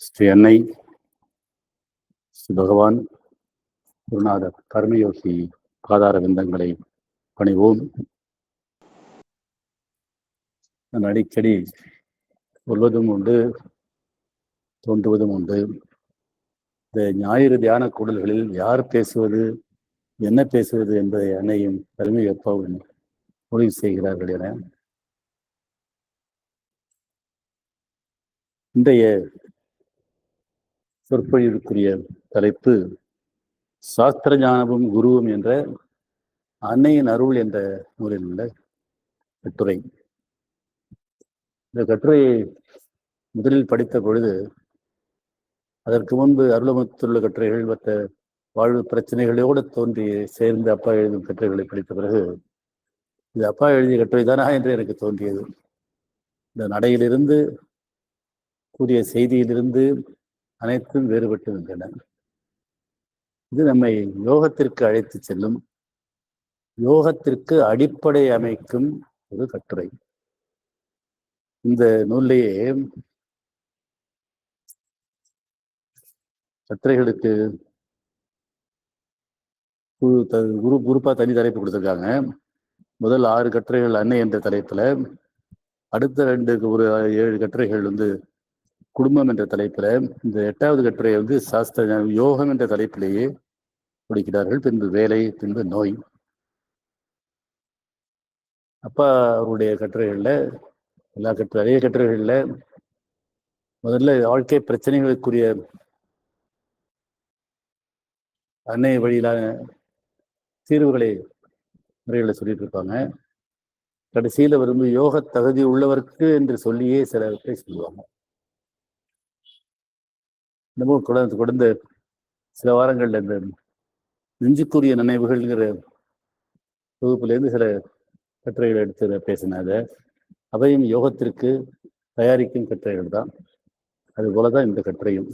ஸ்ரீ அன்னை, ஸ்ரீ பகவான் குருநாதர் கர்மயோகி பாதார விந்தங்களை பணிவோம். நான் அடிக்கடி சொல்வதும் உண்டு, தோன்றுவதும் உண்டு. இந்த ஞாயிறு தியான கூடல்களில் யார் பேசுவது, என்ன பேசுவது என்பதை அன்னையும் கர்மயோகாவும் முடிவு செய்கிறார்கள் என. இன்றைய சொற்பொழிவுக்குரிய தலைப்பு சாஸ்திர ஞானமும் குருவும் என்ற அன்னையின் அருள் என்ற நூலில் உள்ள கட்டுரை. இந்த கட்டுரையை முதலில் படித்த பொழுது, அதற்கு முன்பு அருளமத்துள்ள கட்டுரைகள் மற்ற வாழ்வு பிரச்சனைகளோடு தோன்றி சேர்ந்து அப்பா எழுதும் கட்டுரைகளை படித்த பிறகு இது அப்பா எழுதிய கட்டுரை தானா என்று எனக்கு தோன்றியது. இந்த நடையிலிருந்து கூறிய செய்தியிலிருந்து அனைத்தும் வேறுபட்டு நின்றன. இது நம்மை யோகத்திற்கு அழைத்து செல்லும், யோகத்திற்கு அடிப்படை அமைக்கும் ஒரு கட்டுரை. இந்த நூலையே கட்டுரைகளுக்கு குரூப்பா தனி தலைப்பு கொடுத்துருக்காங்க. முதல் 6 கட்டுரைகள் அன்னை என்ற தலைப்புல, அடுத்த 7 கட்டுரைகள் குடும்பம் என்ற தலைப்புல, இந்த 8வது கட்டுரை சாஸ்திர யோகம் என்ற தலைப்பிலேயே முடிக்கிறார்கள். பின்பு வேலை, பின்பு நோய். அப்பா அவருடைய கட்டுரைகள்ல நிறைய கட்டுரைகள்ல முதல்ல வாழ்க்கை பிரச்சனைகளுக்குரிய அன்னை வழியிலான தீர்வுகளை முறைகளை சொல்லிட்டு இருப்பாங்க. கடைசியில யோக தகுதி உள்ளவருக்கு என்று சொல்லியே சிலவற்றை சொல்லுவாங்க. இன்னமும் கொடுத்த சில வாரங்கள்ல இந்த நெஞ்சுக்குரிய நினைவுகள்ங்கிற தொகுப்புலேருந்து சில கட்டுரைகளை எடுத்து பேசினாங்க. அவையும் யோகத்திற்கு தயாரிக்கும் கட்டுரைகள் தான். அது போலதான் இந்த கட்டுரையும்.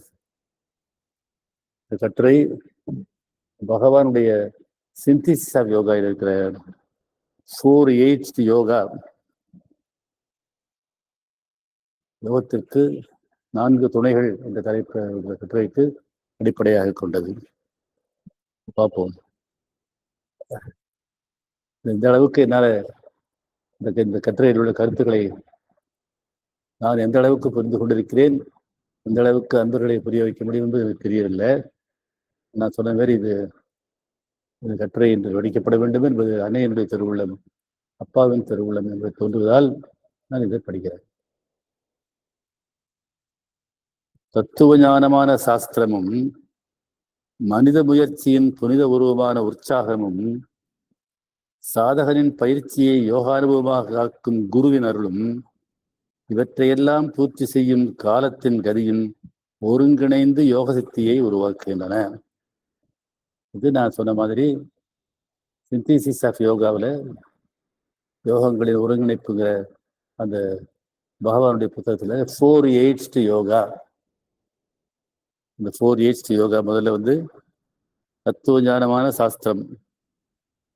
இந்த கட்டுரை பகவானுடைய சிந்தசிஸ் ஆஃப் யோகா இருக்கிற 4H யோகா, யோகத்திற்கு 4 துணைகள் என்ற தலைப்பு கட்டுரைக்கு அடிப்படையாக கொண்டது. பார்ப்போம். இந்த அளவுக்கு என்னால இந்த கட்டுரையில் உள்ள கருத்துக்களை நான் எந்த அளவுக்கு புரிந்து கொண்டிருக்கிறேன், எந்த அளவுக்கு அன்பர்களை புரிய வைக்க முடியும் என்பது எனக்கு தெரியவில்லை. நான் சொன்ன மாதிரி இது கட்டுரை என்று வடிக்கப்பட வேண்டும் என்பது அன்னையினுடைய திருவுள்ளம், அப்பாவின் திருவுள்ளம் என்பது தோன்றுவதால் நான் இதை படிக்கிறேன். தத்துவ ஞானமான சாஸ்திரமும் மனித முயற்சியின் புனித உருவமான உற்சாகமும் சாதகனின் பயிற்சியை யோகானுபவமாக ஆக்கும் குருவின் அருளும் இவற்றையெல்லாம் பூர்த்தி செய்யும் காலத்தின் கதியும் ஒருங்கிணைந்து யோக சக்தியை உருவாக்குகின்றன. இது நான் சொன்ன மாதிரி சிந்தசிஸ் ஆஃப் யோகாவில் யோகங்களின் ஒருங்கிணைப்புங்கிற அந்த பகவானுடைய புத்தகத்தில் 4H யோகா. இந்த 4H யோகா முதல்ல தத்துவ ஞானமான சாஸ்திரம்,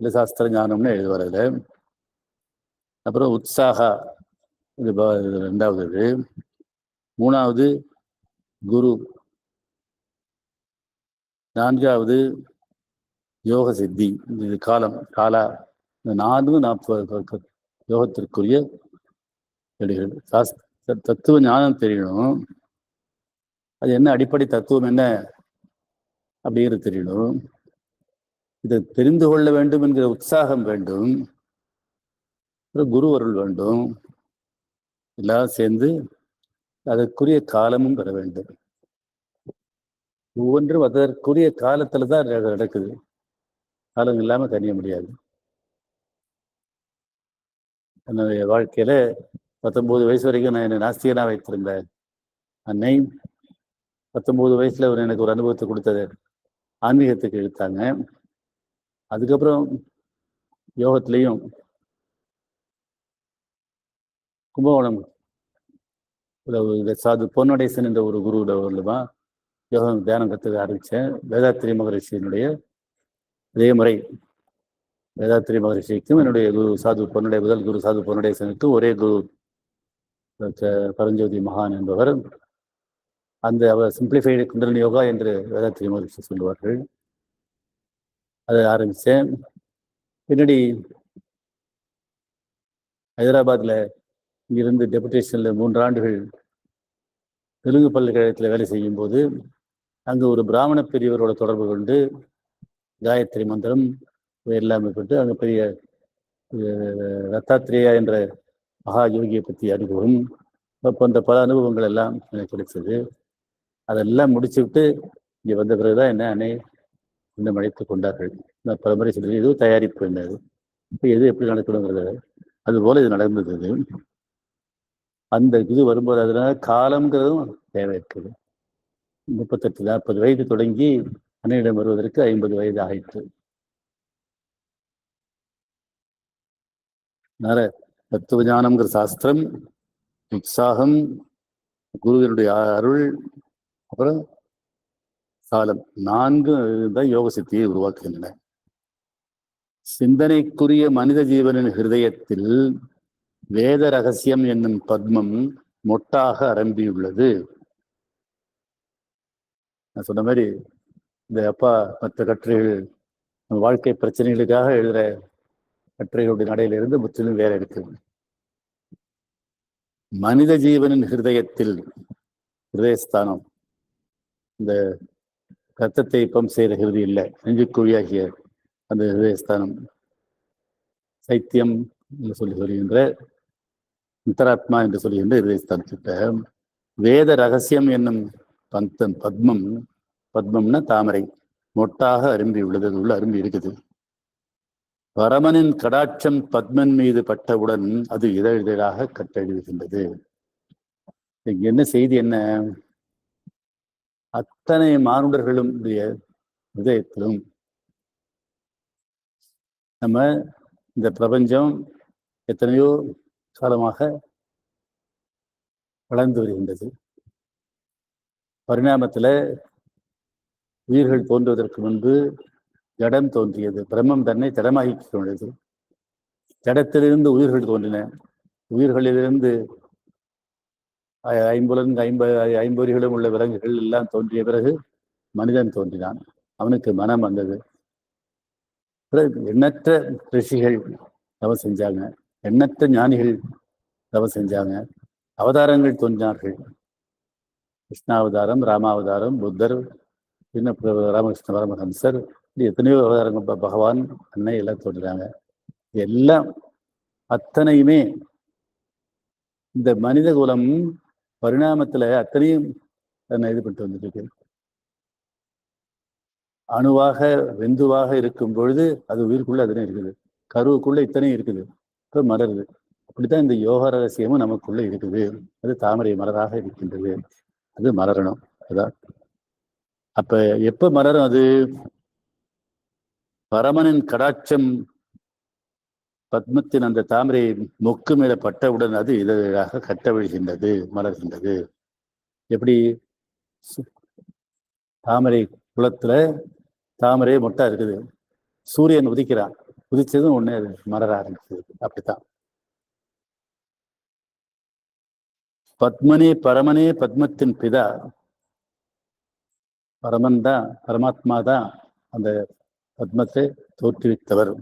இல்லை சாஸ்திர ஞானம்னு எழுதுவார்கள். அப்புறம் உற்சாகா, இது 2வது. 3வது குரு. 4வது யோக சித்தி. இது காலா. இந்த 4 யோகத்திற்குரிய செடிகள். தத்துவ ஞானம் தெரியணும், அது என்ன அடிப்படை தத்துவம் என்ன அப்படிங்கிறது தெரியணும். இதை தெரிந்து கொள்ள வேண்டும் என்கிற உற்சாகம் வேண்டும், குரு அருள் வேண்டும். எல்லாம் சேர்ந்து அதற்குரிய காலமும் பெற வேண்டும். ஒவ்வொன்றும் அதற்குரிய காலத்துல தான் நடக்குது. காலம் இல்லாம கணிய முடியாது. என்னுடைய வாழ்க்கையில 19 வயசு வரைக்கும் நான் என்னை நாஸ்திகனா வைத்திருந்தேன். அன்னை 19 வயசுல எனக்கு ஒரு அனுபவத்தை கொடுத்தது, ஆன்மீகத்துக்கு இழுத்தாங்க. அதுக்கப்புறம் யோகத்திலையும் கும்பகோணம் சாது பொன்னடேசன் என்ற ஒரு குருவோட மூலமா யோகம் தியானம் கற்றுக்க ஆரம்பித்தேன். வேதாத்திரி மகரிஷியினுடைய அதே முறை வேதாத்திரி மகரிஷிக்கும் என்னுடைய குரு முதல் குரு சாது பொன்னடேசனுக்கும் ஒரே குரு பரஞ்சோதி மகான் என்பவர். அந்த அவர் சிம்பிளிஃபைடு குண்டலினி யோகா என்று வேதாத்திரி மகரிஷி சொல்லுவார்கள். அதை ஆரம்பித்தேன். பின்னாடி ஹைதராபாத்தில் இங்கிருந்து டெபுடேஷனில் 3 ஆண்டுகள் தெலுங்கு பல்கலைக்கழகத்தில் வேலை செய்யும் போது அங்கு ஒரு பிராமண பெரியவரோட தொடர்பு கொண்டு காயத்ரி மந்திரம் எல்லாமே கொண்டு அங்கே பெரிய தத்தாத்ரேயா என்ற மகா யோகியை பற்றி அறிமுகம் போன்ற பல அனுபவங்கள் எல்லாம் எனக்கு கிடைச்சது. அதெல்லாம் முடிச்சுவிட்டு இங்கே வந்த பிறகுதான் என்ன அன்னை இன்னும் அழைத்து கொண்டார்கள். நான் பலமுறை சொல்லி எதுவும் தயாரிப்பு என்னது இப்போ எது எப்படி நடக்கணுங்கிறது அதுபோல இது நடந்தது. அந்த இது வரும்போது அதனால காலம்ங்கிறதும் தேவை இருக்குது. 38-40 வயது தொடங்கி அன்னையிடம் வருவதற்கு 50 வயது ஆயிற்று. அதனால தத்துவ ஞானம்ங்கிற சாஸ்திரம், உற்சாகம், குருவினுடைய அருள், அப்புறம் காலம், 4 தான் யோக சித்தியை உருவாக்குகின்றன. சிந்தனைக்குரிய மனித ஜீவனின் ஹிருதயத்தில் வேத ரகசியம் என்னும் பத்மம் மொட்டாக அரம்பியுள்ளது. நான் சொன்ன மாதிரி இந்த அப்பா மற்ற கட்டுரைகள் வாழ்க்கை பிரச்சனைகளுக்காக எழுதுற கட்டுரைகளுடைய நடையிலிருந்து முற்றிலும் வேற இருக்கு. மனித ஜீவனின் ஹிருதயத்தில், ஹிருதயஸ்தானம், இந்த ரத்தத்தை பம்ப் செய்கிற ஹிருதி இல்லை, நெஞ்சுக்குழியாகிய அந்த ஹிருதயஸ்தானம், சைத்தியம் என்று சொல்லுகின்ற அந்தராத்மா என்று சொல்லுகின்ற ஹிருதயஸ்தானத்திட்ட வேத ரகசியம் என்னும் பத்மம், பத்மம்னா தாமரை, மொட்டாக அரும்பி உள்ளது. அது உள்ள அரும்பி இருக்குது. பரமனின் கடாட்சம் பத்மன் மீது பட்டவுடன் அது இதழாக கட்டெழுதுகின்றது. என்ன செய்தி? என்ன? அத்தனை மானுடர்களும் இதயத்திலும் நம்ம இந்த பிரபஞ்சம் எத்தனையோ காலமாக வளர்ந்து வருகின்றது. பரிணாமத்தில் உயிர்கள் தோன்றுவதற்கு முன்பு ஜடம் தோன்றியது. பிரம்மம் தன்னை ஜடமாகிக் கொண்டது. ஜடத்திலிருந்து உயிர்கள் தோன்றின. உயிர்களிலிருந்து ஐம்பொறிகளும் உள்ள விலங்குகள் எல்லாம் தோன்றிய பிறகு மனிதன் தோன்றினான். அவனுக்கு மனம் வந்தது. எண்ணற்ற ரிஷிகள் தவம் செஞ்சாங்க, எண்ணற்ற ஞானிகள் தவம் செஞ்சாங்க, அவதாரங்கள் தோன்றினார்கள். கிருஷ்ணாவதாரம், ராமாவதாரம், புத்தர், இன்னும் ராமகிருஷ்ண பரமஹம்சர், எத்தனையோ அவதாரங்கள், பகவான், அன்னை எல்லாம் தோன்றினாங்க. எல்லாம் அத்தனையுமே இந்த மனித குலம் பரிணாமத்துல அத்தனையும் தன்னை இது பண்ணிட்டு வந்துட்டு அணுவாக வெந்துவாக இருக்கும் பொழுது அது உயிருக்குள்ள அதுனே இருக்குது. கருவுக்குள்ள இத்தனையும் இருக்குது. இப்போ மலருது. அப்படித்தான் இந்த யோக ரகசியமும் நமக்குள்ள இருக்குது. அது தாமரை மலராக இருக்கின்றது. அது மலரணும். அதான் அப்ப எப்ப மலரும்? அது பரமனின் கடாட்சம் பத்மத்தின் அந்த தாமரை மொக்கு மேல பட்டவுடன் அது இதழாக கட்டவிழ்கின்றது, மலர்கின்றது. எப்படி? தாமரை குளத்துல தாமரை மொட்டா இருக்குது. சூரியன் உதிக்கிறான். உதிச்சதும் ஒண்ணு அது மலர ஆரம்பிச்சது. அப்படித்தான் பத்மனே பரமனே பத்மத்தின் பிதா. பரமன் தான், பரமாத்மா தான் அந்த பத்மத்தை தோற்றுவித்தவர்.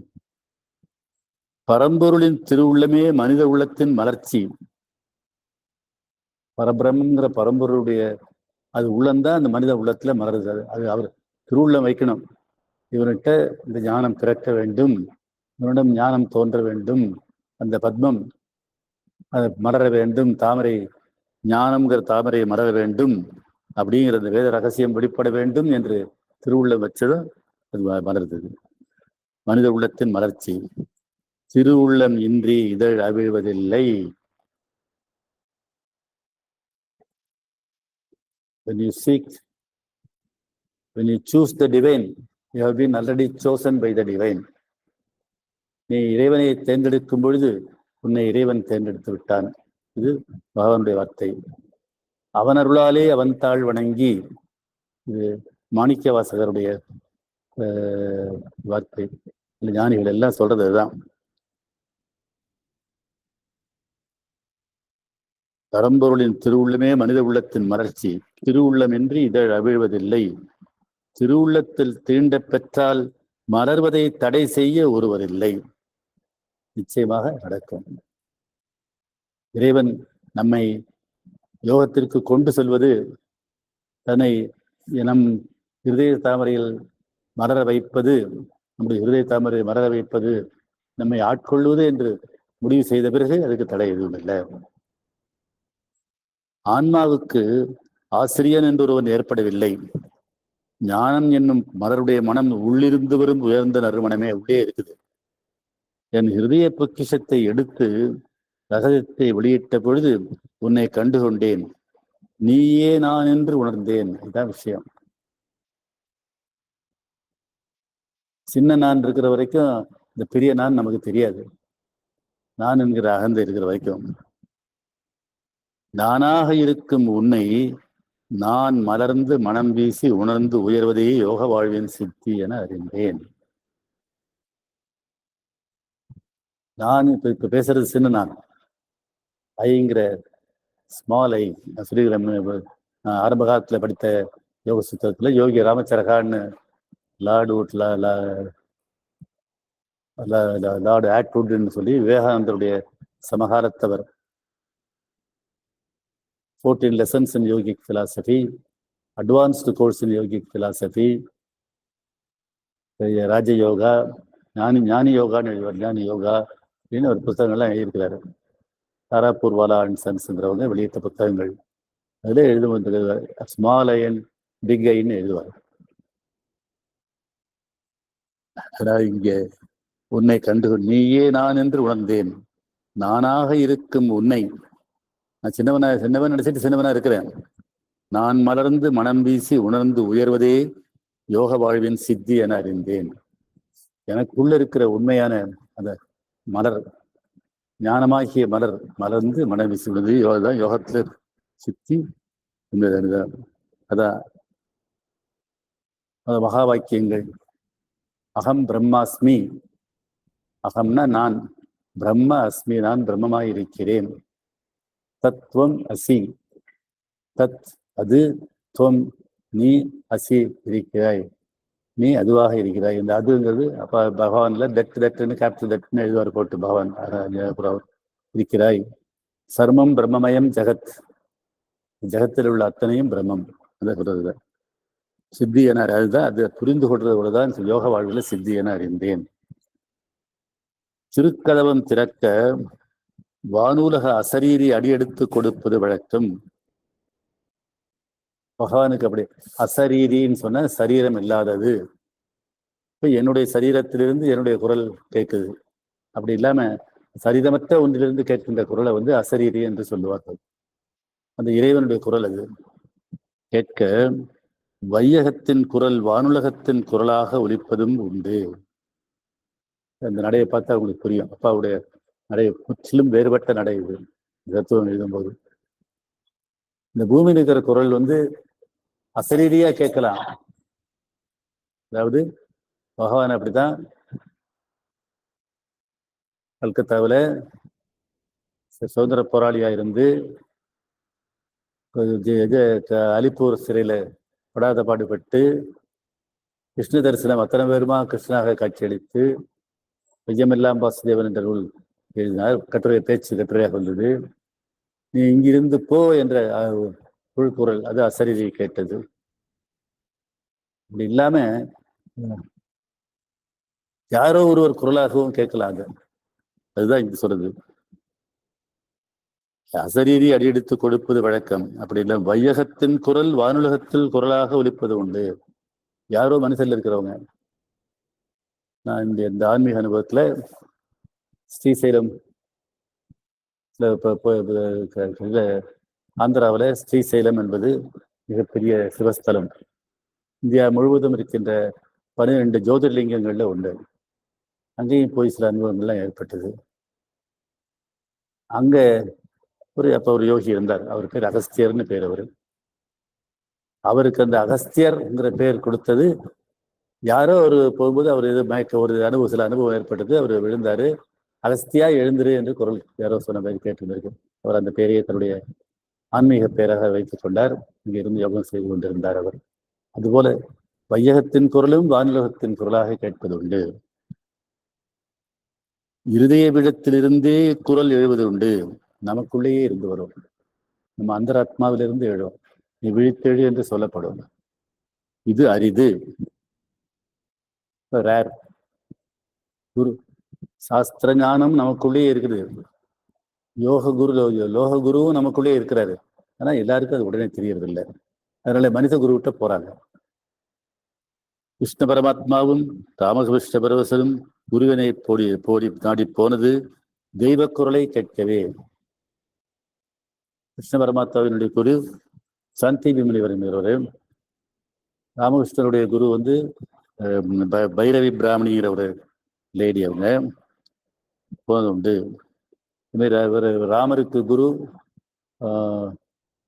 பரம்பொருளின் திருவுள்ளமே மனித உள்ளத்தின் மலர்ச்சி. பரபிரம்ங்கிற பரம்பொருளுடைய அது உள்ளம்தான் அந்த மனித உள்ளத்துல மலருது. அது அவர் திருவுள்ளம் வைக்கணும். இவர்கிட்ட இந்த ஞானம் பிறக்க வேண்டும், இவனிடம் ஞானம் தோன்ற வேண்டும், அந்த பத்மம் அது மலர வேண்டும், தாமரை ஞானம்ங்கிற தாமரை மலர வேண்டும், அப்படிங்கிற அந்த வேத ரகசியம் வெளிப்பட வேண்டும் என்று திருவுள்ளம் வச்சதும் அது மலர்ந்தது. மனித உள்ளத்தின் மலர்ச்சி. திருவுள்ளம் இன்றி இதழ் அவிழ்வதில்லை. When you seek, when you choose the divine, you have been already chosen by the divine. நீ இறைவனை தேர்ந்தெடுக்கும் பொழுது உன்னை இறைவன் தேர்ந்தெடுத்து விட்டான். இது பகவானுடைய வார்த்தை. அவன் அருளாலே அவன் தாழ் வணங்கி, இது மாணிக்க வாசகருடைய வார்த்தை. ஞானிகள் எல்லாம் சொல்றது அதுதான். பரம்பொருளின் திருவுள்ளமே மனித உள்ளத்தின் மலர்ச்சி. திருவுள்ளமின்றி இதழ் அவிழ்வதில்லை. திருவுள்ளத்தில் தீண்ட பெற்றால் மலர்வதை தடை செய்ய ஒருவர் இல்லை. நிச்சயமாக நடக்கும். இறைவன் நம்மை யோகத்திற்கு கொண்டு செல்வது, தன்னை நம் இருதய தாமரையில் மலர வைப்பது, நம்முடைய இருதய தாமரையை மலர வைப்பது, நம்மை ஆட்கொள்வது என்று முடிவு செய்த பிறகு அதுக்கு தடை எதுவும் இல்லை. ஆன்மாவுக்கு ஆசிரியன் என்று ஒருவன் ஏற்படவில்லை. ஞானம் என்னும் மலருடைய மனம் உள்ளிருந்து வரும் உயர்ந்த நறுமணமே உள்ளே இருக்குது. என் இருதய பொக்கிஷத்தை எடுத்து ரகசியத்தை வெளியிட்ட பொழுது உன்னை கண்டு கொண்டேன், நீயே நான் என்று உணர்ந்தேன். இதுதான் விஷயம். சின்ன நான் இருக்கிற வரைக்கும் இந்த பெரிய நான் நமக்கு தெரியாது. நான் என்கிற அகந்தை இருக்கிற வரைக்கும் நானாக இருக்கும் உன்னை நான் மலர்ந்து மனம் வீசி உணர்ந்து உயர்வதே யோக வாழ்வின் சித்தி என அறிந்தேன். நான் இப்ப பேசுறது சின்ன நான், ஐங்கிற ஸ்மால் ஐ. நான் சொல்லிக்கிறேன், ஆரம்ப காலத்துல படித்த யோக சுத்திரத்துல யோகி ராமச்சரகான்னு லார்டு ஆட்வுட்னு சொல்லி விவேகானந்தருடைய சமகாலத்தவர். 14 lessons in yogic philosophy, advanced course in yogic philosophy, ராஜ யோகா, ஞானி யோகான்னு எழுதுவார். ஞானி யோகா அப்படின்னு ஒரு புத்தகங்கள்லாம் எழுதியிருக்கிறாரு. தாராப்பூர் வாலா அண்ட் சன்ஸ்ங்கிறவங்க வெளியிட்ட புத்தகங்கள். அதில் எழுதுவது ஸ்மால் ஐன் பிக் ஐன்னு எழுதுவார். அதாவது இங்கே உன்னை கண்டு நீயே நான் என்று உணர்ந்தேன். நானாக இருக்கும் உன்னை, நான் சின்னவன் நினைச்சிட்டு சின்னவனா இருக்கிறேன். நான் மலர்ந்து மனம் வீசி உணர்ந்து உயர்வதே யோக வாழ்வின் சித்தி என அறிந்தேன். எனக்குள்ள இருக்கிற உண்மையான அந்த மலர், ஞானமாகிய மலர் மலர்ந்து மனம் வீசி உணர்ந்து யோகதான் யோகத்துல சித்தி. அதான் மகா வாக்கியங்கள். அகம் பிரம்மாஸ்மி, அகம்னா நான், பிரம்ம அஸ்மி நான் பிரம்மமாய் இருக்கிறேன். தத்துவம் அசி, தத் அது, துவம் நீ, அசி இருக்கிறாய், நீ அதுவாக இருக்கிறாய். இந்த அதுங்கிறது அப்ப பகவான்ல தட்டுன்னு கேபிட்டல் தட்டுன்னு எழுதுவார் போட்டு பகவான் இருக்கிறாய். சர்மம் பிரம்மமயம் ஜெகத், ஜெகத்தில் உள்ள அத்தனையும் பிரம்மம். அதை சொல்றது சித்தி என அதுதான். அது புரிந்து கொள்றதுதான் யோக வாழ்வில் சித்தி என அறிந்தேன். திருக்கதவம் திறக்க வானூலக அசரீரி அடியெடுத்து கொடுப்பது வழக்கம். பகவானுக்கு அப்படி அசரீரின்னு சொன்ன சரீரம் இல்லாதது. இப்ப என்னுடைய சரீரத்திலிருந்து என்னுடைய குரல் கேட்குது. அப்படி இல்லாம சரீரமற்ற ஒன்றிலிருந்து கேட்கின்ற குரலை அசரீரி என்று சொல்லுவார்கள். அந்த இறைவனுடைய குரல் அது. கேட்க வையகத்தின் குரல் வானுலகத்தின் குரலாக ஒலிப்பதும் உண்டு. அந்த நடையை பார்த்தா உங்களுக்கு புரியும். அப்பாவுடைய நடை முற்றிலும் வேறுபட்ட நடை. இது தத்துவம் எழுதும்போது இந்த பூமியில் இருக்கிற குரல் அசரீரியா கேட்கலாம். அதாவது பகவான் அப்படித்தான் கல்கத்தாவில் சுதந்திர போராளியா இருந்து அலிப்பூர் சிறையில படாத பாடுபட்டு கிருஷ்ண தரிசனம் அத்தனை பேருமா கிருஷ்ணனாக காட்சியளித்து ஐயமெல்லாம் வாசுதேவன் என்ற நூல் எழுதினார். பேச்சு கட்டுரையாக வந்தது. நீ இங்கிருந்து போ என்ற உள்குரல், அது அசரீரி கேட்டது. அப்படி இல்லாம யாரோ ஒருவர் குரலாகவும் கேட்கலாங்க. அதுதான் இங்க சொல்றது. அசரீரி அடியெடுத்து கொடுப்பது வழக்கம். அப்படி இல்லை, வையகத்தின் குரல் வானுலகத்தில் குரலாக ஒலிப்பது உண்டு. யாரோ மனசில் இருக்கிறவங்க. நான் இந்த ஆன்மீக அனுபவத்துல ஸ்ரீசைலம் ஆந்திராவில் ஸ்ரீசைலம் என்பது மிகப்பெரிய சிவஸ்தலம். இந்தியா முழுவதும் இருக்கின்ற 12 ஜோதிர்லிங்கங்கள்ல உண்டு. அங்கேயும் போய் சில அனுபவங்கள்லாம் ஏற்பட்டது. அங்க அப்ப ஒரு யோகி இருந்தார். அவர் பேர் அகஸ்தியர்னு பேர். அவருக்கு அந்த அகஸ்தியர்ங்கிற பேர் கொடுத்தது யாரோ ஒரு போகும்போது அவர் சில அனுபவம் ஏற்பட்டது. அவர் விழுந்தாரு. அகஸ்தியா எழுந்திரு என்று குரல் யாரோ சொன்ன மாதிரி கேட்டிருந்திருக்கு. அவர் அந்த பெயரையே தன்னுடைய ஆன்மீக பெயராக வைத்துக் கொண்டார். இங்கிருந்து யோகம் செய்து கொண்டிருந்தார் அவர். அதுபோல வையகத்தின் குரலும் வானுலகத்தின் குரலாக கேட்பது உண்டு. இருதய விடத்திலிருந்தே குரல் எழுவது உண்டு. நமக்குள்ளேயே இருந்து வரும். நம்ம அந்தராத்மாவிலிருந்து எழும். நீ விழித்தெழு என்று சொல்லப்படும். இது அரிது, ரேர். குரு சாஸ்திர ஞானம் நமக்குள்ளேயே இருக்குது. லோக குருவும் நமக்குள்ளே இருக்கிறாரு. ஆனா எல்லாருக்கும் அது உடனே தெரியறது இல்லை. அதனால மனித குருவிட்ட போறாங்க. கிருஷ்ண பரமாத்மாவும் ராமகிருஷ்ண பரவசரும் குருவினை போடி நாடி போனது தெய்வ குரலை கேட்கவே. கிருஷ்ண பரமாத்மாவினுடைய குரு சாந்தி முனிவர் என்கிறவர். ராமகிருஷ்ணனுடைய குரு பைரவி பிராமணிங்கிற ஒரு லேடி. அவங்க போனது உண்டு. ராமருக்கு குரு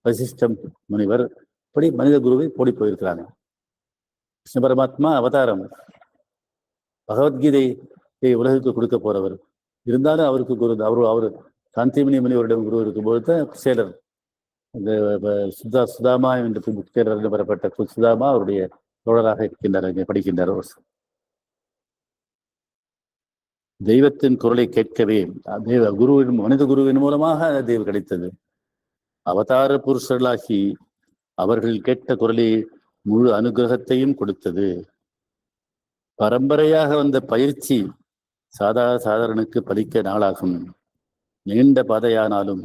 வசிஷ்டம் முனிவர். இப்படி மனித குருவை போடி போயிருக்கிறாங்க. கிருஷ்ண பரமாத்மா அவதாரம், பகவத்கீதையை உலகுக்கு கொடுக்க போறவர். இருந்தாலும் அவருக்கு குரு அவரு சாந்திமணி முனிவரிடம் குரு இருக்கும்போது தான் சேலர் இந்த சுதாமா என்று சேலர் பெறப்பட்ட சுதாமா அவருடைய தோழராக இருக்கின்றார். இங்கே படிக்கின்றார். தெய்வத்தின் குரலை கேட்கவே குருவின் மனித குருவின் மூலமாக தெய்வ கிடைத்தது. அவதார புருஷர்களாகி அவர்கள் கேட்ட குரலை முழு அனுகிரகத்தையும் கொடுத்தது. பரம்பரையாக வந்த பயிற்சி சாதாரணனுக்கு பலிக்க நாளாகும். நீண்ட பாதையானாலும்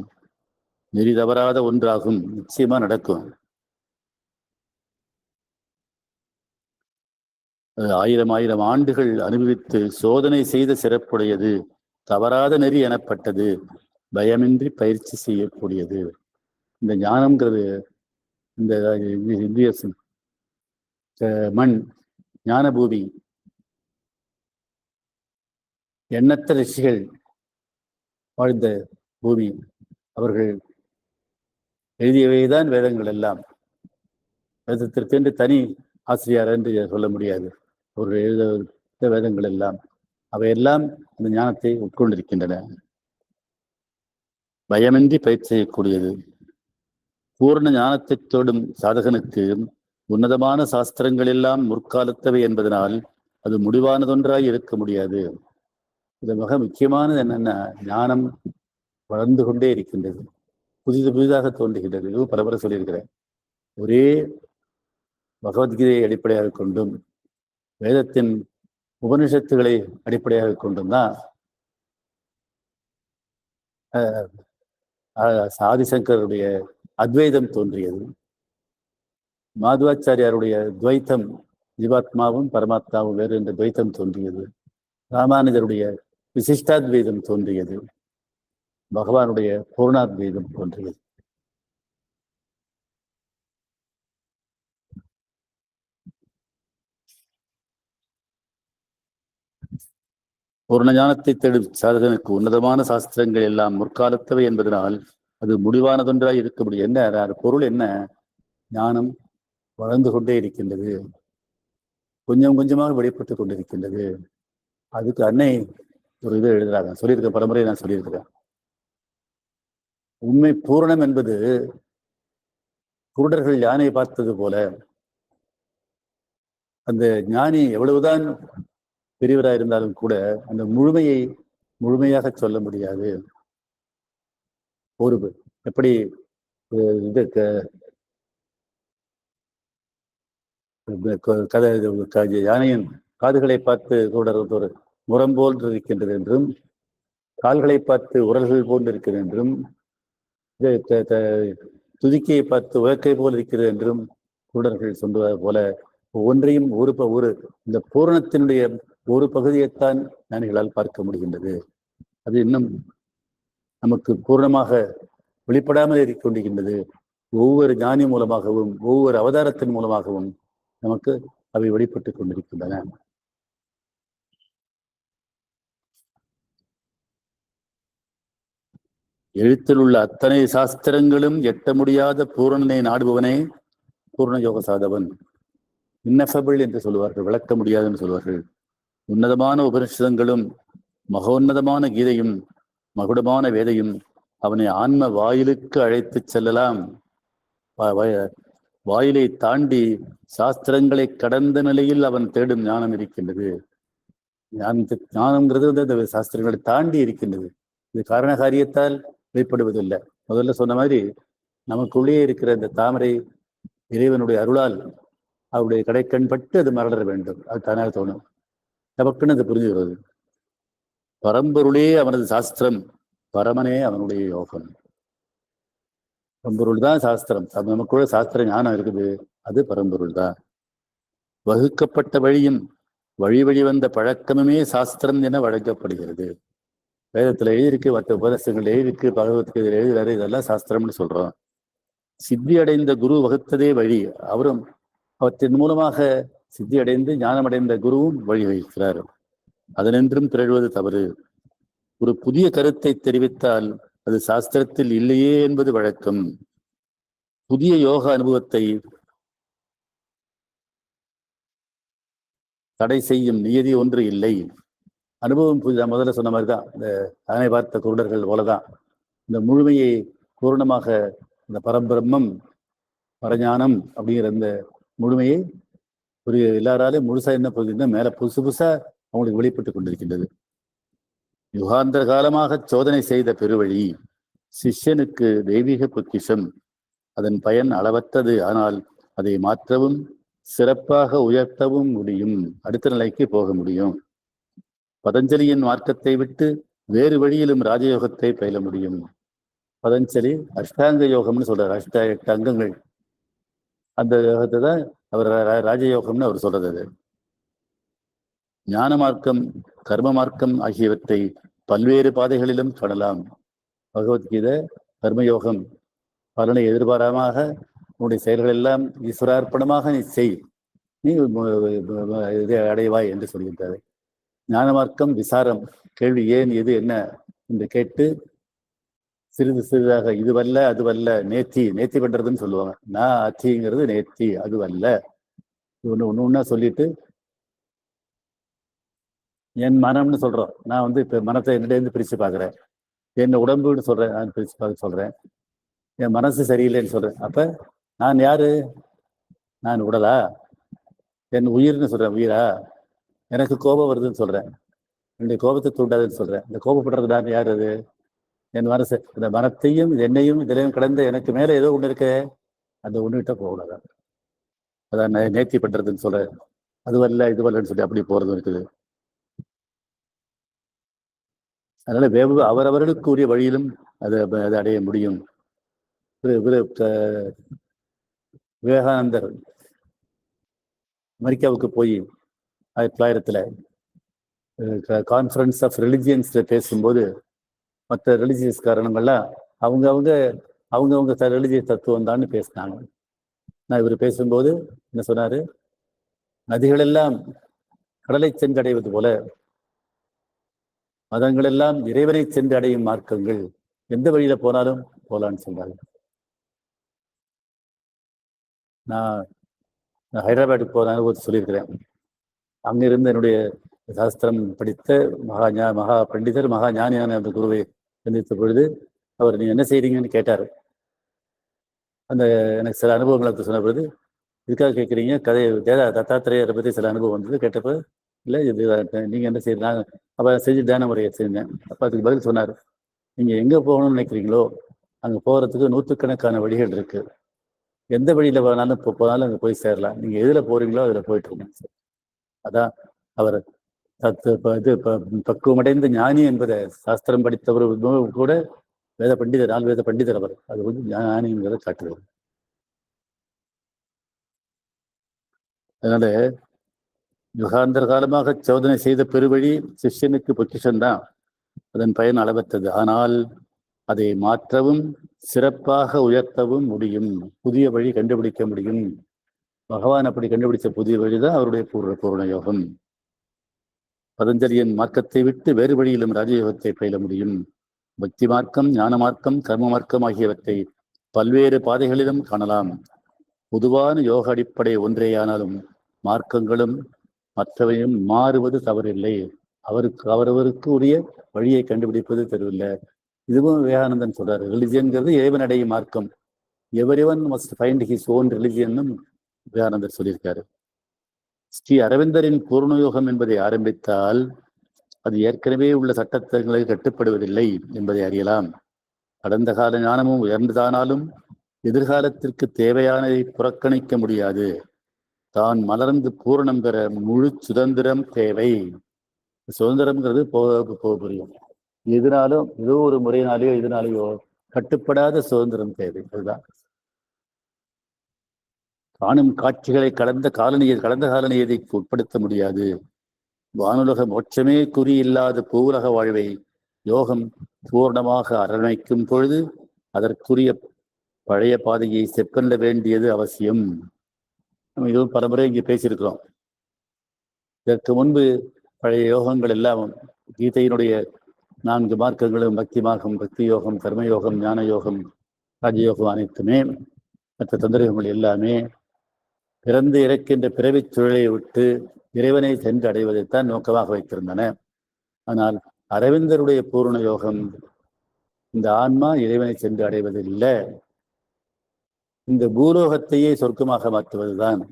நெறி தவறாத ஒன்றாகும். நிச்சயமா நடக்கும். ஆயிரம் ஆண்டுகள் அனுபவித்து சோதனை செய்த சிறப்புடையது. தவறாத நெறி எனப்பட்டது. பயமின்றி பயிற்சி செய்யக்கூடியது. இந்த ஞானம்ங்கிறது இந்த இந்திய மண் ஞான பூமி. எண்ணற்ற ரிஷிகள் வாழ்ந்த பூமி. அவர்கள் எழுதியவைதான் வேதங்கள் எல்லாம். வேதத்திற்கென்று தனி ஆசிரியர் என்று சொல்ல முடியாது. அவர்கள் எழுத வேதங்கள் எல்லாம் அவையெல்லாம் அந்த ஞானத்தை உட்கொண்டிருக்கின்றன. பயமின்றி பயிற்சி செய்யக்கூடியது. பூர்ண ஞானத்தை தோடும் சாதகனுக்கு உன்னதமான சாஸ்திரங்கள் எல்லாம் முற்காலத்தவை என்பதனால் அது முடிவானதொன்றாய் இருக்க முடியாது. இது மிக முக்கியமானது என்னன்னா, ஞானம் வளர்ந்து கொண்டே இருக்கின்றது. புதிதாக தோன்றுகின்றது. இதுவும் பலமுறை சொல்லியிருக்கிறேன். ஒரே பகவத்கீதையை அடிப்படையாக கொண்டும் வேதத்தின் உபனிஷத்துகளை அடிப்படையாக கொண்டும் தான் ஆதிசங்கருடைய அத்வைதம் தோன்றியது. மாதுவாச்சாரியாருடைய துவைத்தம், ஜீவாத்மாவும் பரமாத்மாவும் வேறு என்ற துவைத்தம் தோன்றியது. ராமானுஜருடைய விசிஷ்டாத்வைதம் தோன்றியது. பகவானுடைய பூர்ணாத்வைதம் தோன்றியது. பூர்ண ஞானத்தை தேடும் சாதகனுக்கு உன்னதமான சாஸ்திரங்கள் எல்லாம் முற்காலத்தவை என்பதனால் அது முடிவானதொன்றாய் இருக்க முடியும். என்ன பொருள்? என்ன? ஞானம் வளர்ந்து கொண்டே இருக்கின்றது. கொஞ்சம் கொஞ்சமாக வெளிப்பட்டு கொண்டிருக்கின்றது. அதுக்கு அன்னை ஒரு இது எழுதுறாங்க. சொல்லியிருக்க பரம்பரை நான் சொல்லியிருக்கிறேன். உண்மை பூரணம் என்பது குருடர்கள் யானை பார்த்தது போல. அந்த ஞானி எவ்வளவுதான் பெரியவராக இருந்தாலும் கூட அந்த முழுமையாக சொல்ல முடியாது. ஒரு எப்படி யானையின் காதுகளை பார்த்து கூட ஒரு முரம் போல் இருக்கின்றது என்றும், கால்களை பார்த்து உரல்கள் போல் இருக்கிறது என்றும், துதிக்கையை பார்த்து உலக்கை போல் இருக்கிறது என்றும் குருடர்கள் சொல்வது போல ஒவ்வொன்றையும் ஒரு இந்த பூரணத்தினுடைய ஒரு பகுதியைத்தான் ஞானிகளால் பார்க்க முடிகின்றது. அது இன்னும் நமக்கு பூர்ணமாக வெளிப்படாமல் இருக்கின்றது. ஒவ்வொரு ஞானி மூலமாகவும் ஒவ்வொரு அவதாரத்தின் மூலமாகவும் நமக்கு அவை வெளிப்பட்டுக் கொண்டிருக்கின்றன. எழுத்தில் உள்ள அத்தனை சாஸ்திரங்களும் எட்ட முடியாத பூரணனை நாடுபவனே பூர்ண யோக சாதவன். இன்னஃபபிள் என்று சொல்லுவார்கள், விளக்க முடியாதுன்னு சொல்லுவார்கள். உன்னதமான உபனிஷதங்களும் மகோன்னதமான கீதையும் மகுடமான வேதையும் அவனை ஆன்ம வாயிலுக்கு அழைத்துச் செல்லலாம். வாயிலை தாண்டி சாஸ்திரங்களை கடந்த நிலையில் அவன் தேடும் ஞானம் இருக்கின்றது. ஞானம்ங்கிறது இந்த சாஸ்திரங்களை தாண்டி இருக்கின்றது. இது காரண காரியத்தால் வெளிப்படுவதில்லை. முதல்ல சொன்ன மாதிரி நமக்குள்ளே இருக்கிற இந்த தாமரை இறைவனுடைய அருளால் அவருடைய கடைக்கண்பட்டு அது மலர வேண்டும். அது தானாக தோணும். நமக்குன்னு அது புரிஞ்சுகிறது. பரம்பொருளே அவனது சாஸ்திரம், பரமனே அவனுடைய யோகம். பரம்பொருள் தான் சாஸ்திரம். நமக்குள்ள சாஸ்திர ஞானம் இருக்குது, அது பரம்பொருள் தான். வகுக்கப்பட்ட வழியும் வழி வழி வந்த பழக்கமுமே சாஸ்திரம் என வழங்கப்படுகிறது. வேதத்துல எழுதியிருக்கு, மற்ற உபதேசங்கள் எழுதியிருக்கு, பகவத்கீதை எழுதுறாரு, இதெல்லாம் சாஸ்திரம்னு சொல்றோம். சித்தி அடைந்த குரு வகுத்ததே வழி. அவரும் அவற்றின் மூலமாக சித்தி அடைந்து ஞானமடைந்த குருவும் வழி வகிக்கிறார். அதனின்றும் பிறழ்வது தவறு. ஒரு புதிய கருத்தை தெரிவித்தால் அது சாஸ்திரத்தில் இல்லையே என்பது வழக்கம். புதிய யோக அனுபவத்தை தடை செய்யும் நியதி ஒன்று இல்லை. அனுபவம் புதிய, முதல்ல சொன்ன மாதிரிதான், இந்த அதனை பார்த்த குருடர்கள் போலதான் இந்த முழுமையை பூர்ணமாக இந்த பரபிரம்மம் பரஞானம் அப்படிங்கிற இந்த முழுமையை புரிய எல்லாராலையும் முழுசா என்ன போகுதுன்னா மேல புதுசு புதுசா அவங்களுக்கு வெளிப்பட்டு கொண்டிருக்கின்றது. யுகாந்தர காலமாக சோதனை செய்த பெருவழி சிஷ்யனுக்கு தெய்வீக பொக்கிஷம். அதன் பயன் அளவற்றது. ஆனால் அதை மாற்றவும் சிறப்பாக உயர்த்தவும் முடியும். அடுத்த நிலைக்கு போக முடியும். பதஞ்சலியின் மார்க்கத்தை விட்டு வேறு வழியிலும் ராஜயோகத்தை பயில முடியும். பதஞ்சலி அஷ்டாங்க யோகம்னு சொல்றாரு. 8 அங்கங்கள். அந்த யோகத்தை தான் அவர் ராஜயோகம்னு அவர் சொல்றது. அது ஞான மார்க்கம், கர்ம மார்க்கம் ஆகியவற்றை பல்வேறு பாதைகளிலும் காணலாம். பகவத்கீதை கர்மயோகம், பலனை எதிர்பாராமாக உன்னுடைய செயல்கள் எல்லாம் ஈஸ்வரார்ப்பணமாக நீ செய், நீ இதை அடைவாய் என்று சொல்கின்றார். ஞான மார்க்கம் விசாரம், கேள்வி ஏன் எது என்ன என்று கேட்டு சிறிது சிறிதாக இதுவல்ல அதுவல்ல, நேர்த்தி பண்றதுன்னு சொல்லுவாங்க. நான் அத்திங்கிறது நேர்த்தி, அதுவல்ல, ஒண்ணு ஒண்ணா சொல்லிட்டு என் மனம்னு சொல்றோம். நான் இப்ப மனத்தை என்னிடந்து பிரிச்சு பாக்குறேன். என் உடம்புன்னு சொல்றேன், நான் பிரிச்சு பார்க்க சொல்றேன். என் மனசு சரியில்லைன்னு சொல்றேன். அப்ப நான் யாரு? நான் உடலா? என் உயிர்னு சொல்றேன், உயிரா? எனக்கு கோபம் வருதுன்னு சொல்றேன், என்னுடைய கோபத்தை தூண்டாதுன்னு சொல்றேன். இந்த கோபப்படுறது நான் யார்? அது என் மனசு. இந்த மனத்தையும் என்னையும் இதிலையும் கடந்த எனக்கு மேல ஏதோ ஒண்ணு இருக்கு, அந்த ஒண்ணுகிட்ட போகக்கூடாது. அதான் நேர்த்தி பண்றதுன்னு சொல்றேன். அதுவல்ல இதுவல்லன்னு சொல்லி அப்படி போறதும் இருக்குது. அதனால அவரவர்களுக்கு உரிய வழியிலும் அதை அடைய முடியும். விவேகானந்தர் அமெரிக்காவுக்கு போய் 1900 கான்ஃபரன்ஸ் ஆஃப் ரிலிஜியன்ஸ்ல பேசும்போது மற்ற ரிலிஜியஸ் காரணங்கள்லாம் அவங்க ரிலிஜியஸ் தத்துவம் தான் பேசினாங்க. நான் இவர் பேசும்போது என்ன சொன்னாரு? நதிகள் எல்லாம் கடலை சென்றடைவது போல மதங்கள் எல்லாம் இறைவனை சென்று அடையும் மார்க்கங்கள், எந்த வழியில போனாலும் போலான்னு சொன்னாங்க. நான் ஹைதராபாத்துக்கு போன அனுபவத்தை சொல்லியிருக்கிறேன். அங்கிருந்து என்னுடைய சாஸ்திரம் படித்த மகா பண்டிதர் மகா ஞானியான அந்த குருவை சந்தித்த பொழுது அவர் நீங்க என்ன செய்றீங்கன்னு கேட்டார். அந்த எனக்கு சில அனுபவங்களை சொன்ன பொழுது, இதுக்காக கேட்குறீங்க? கதை தத்தாத்திரேயரை பற்றி சில அனுபவம் வந்தது. கேட்டப்போ இல்லை இது நீங்க என்ன செய்யறாங்க? அப்போ செஞ்சு தியான முறையை செஞ்சேன். அப்போ அதுக்கு பதில் சொன்னார், நீங்க எங்க போகணும்னு நினைக்கிறீங்களோ அங்க போறதுக்கு நூற்றுக்கணக்கான வழிகள் இருக்கு. எந்த வழியில போனாலும் போனாலும் அங்க போய் சேரலாம். நீங்க எதுல போறீங்களோ அதுல போயிட்டு இருங்க. அதான் அவர் பக்குவமடைந்த ஞானி என்பதை சாஸ்திரம் படித்தவர் கூட வேத பண்டிதர், 4 வேத பண்டிதர் அவர். அது ஞானி என்பதை காட்டுவார். அதனால யுகாந்தர காலமாக சோதனை செய்த பெருவழி சிஷ்யனுக்கு பொக்கிஷன்தான். அதன் பயன் அளவற்றது. ஆனால் அதை மாற்றவும் சிறப்பாக உயர்த்தவும் முடியும். புதிய வழி கண்டுபிடிக்க முடியும். பகவான் அப்படி கண்டுபிடிச்ச புதிய வழிதான் அவருடைய பூர்ண யோகம். பதஞ்சலியின் மார்க்கத்தை விட்டு வேறு வழியிலும் ராஜயோகத்தை பயில முடியும். பக்தி மார்க்கம், ஞான மார்க்கம், கர்ம மார்க்கம் ஆகியவற்றை பல்வேறு பாதைகளிலும் காணலாம். பொதுவான யோக அடிப்படை ஒன்றேயானாலும் மார்க்கங்களும் மற்றவையும் மாறுவது தவறில்லை. அவரவருக்கு உரிய வழியை கண்டுபிடிப்பது தெருவில்லை. இதுவும் விவேகானந்தன் சொல்றாரு. ரிலிஜியன்கிறது இறைவனடையும் மார்க்கம். Everyone must find his own religion Vivekanandar சொல்லியிருக்காரு. ஸ்ரீ அரவிந்தரின் பூர்ணயோகம் என்பதை ஆரம்பித்தால் அது ஏற்கனவே உள்ள சட்டங்களை கட்டுப்படுவதில்லை என்பதை அறியலாம். கடந்த கால ஞானமும் உயர்ந்ததானாலும் எதிர்காலத்திற்கு தேவையானதை புறக்கணிக்க முடியாது. தான் மலர்ந்து பூரணம் பெற முழு சுதந்திரம் தேவை. சுதந்திரம்ங்கிறது போக புரியும். எதனாலும் ஏதோ ஒரு முறையினாலேயோ இதனாலேயோ கட்டுப்படாத சுதந்திரம் தேவை. அதுதான் காணும் காட்சிகளை கடந்த காலநியதிக்கு உட்படுத்த முடியாது. வானுலக மோட்சமே குறியில்லாத பூவுலக வாழ்வை யோகம் பூர்ணமாக அரவணைக்கும் பொழுது அதற்குரிய பழைய பாதையை செப்பனிட வேண்டியது அவசியம். நம்ம இதுவும் பலமுறை இங்கே பேசியிருக்கிறோம். இதற்கு முன்பு பழைய யோகங்கள் எல்லாம் கீதையினுடைய 4 மார்க்கங்களும் பக்தி மார்க்கம், பக்தி யோகம், கர்மயோகம், ஞான யோகம், ராஜயோகம் அனைத்துமே மற்ற தந்திரங்கள் எல்லாமே பிறந்து இறக்கின்ற பிறவிச் சூழலை விட்டு இறைவனை சென்று அடைவதைத்தான் நோக்கமாக வைத்திருந்தன. ஆனால் அரவிந்தருடைய பூர்ண யோகம் இந்த ஆன்மா இறைவனை சென்று அடைவதில்லை, இந்த பூலோகத்தையே சொர்க்கமாக மாற்றுவதுதான்.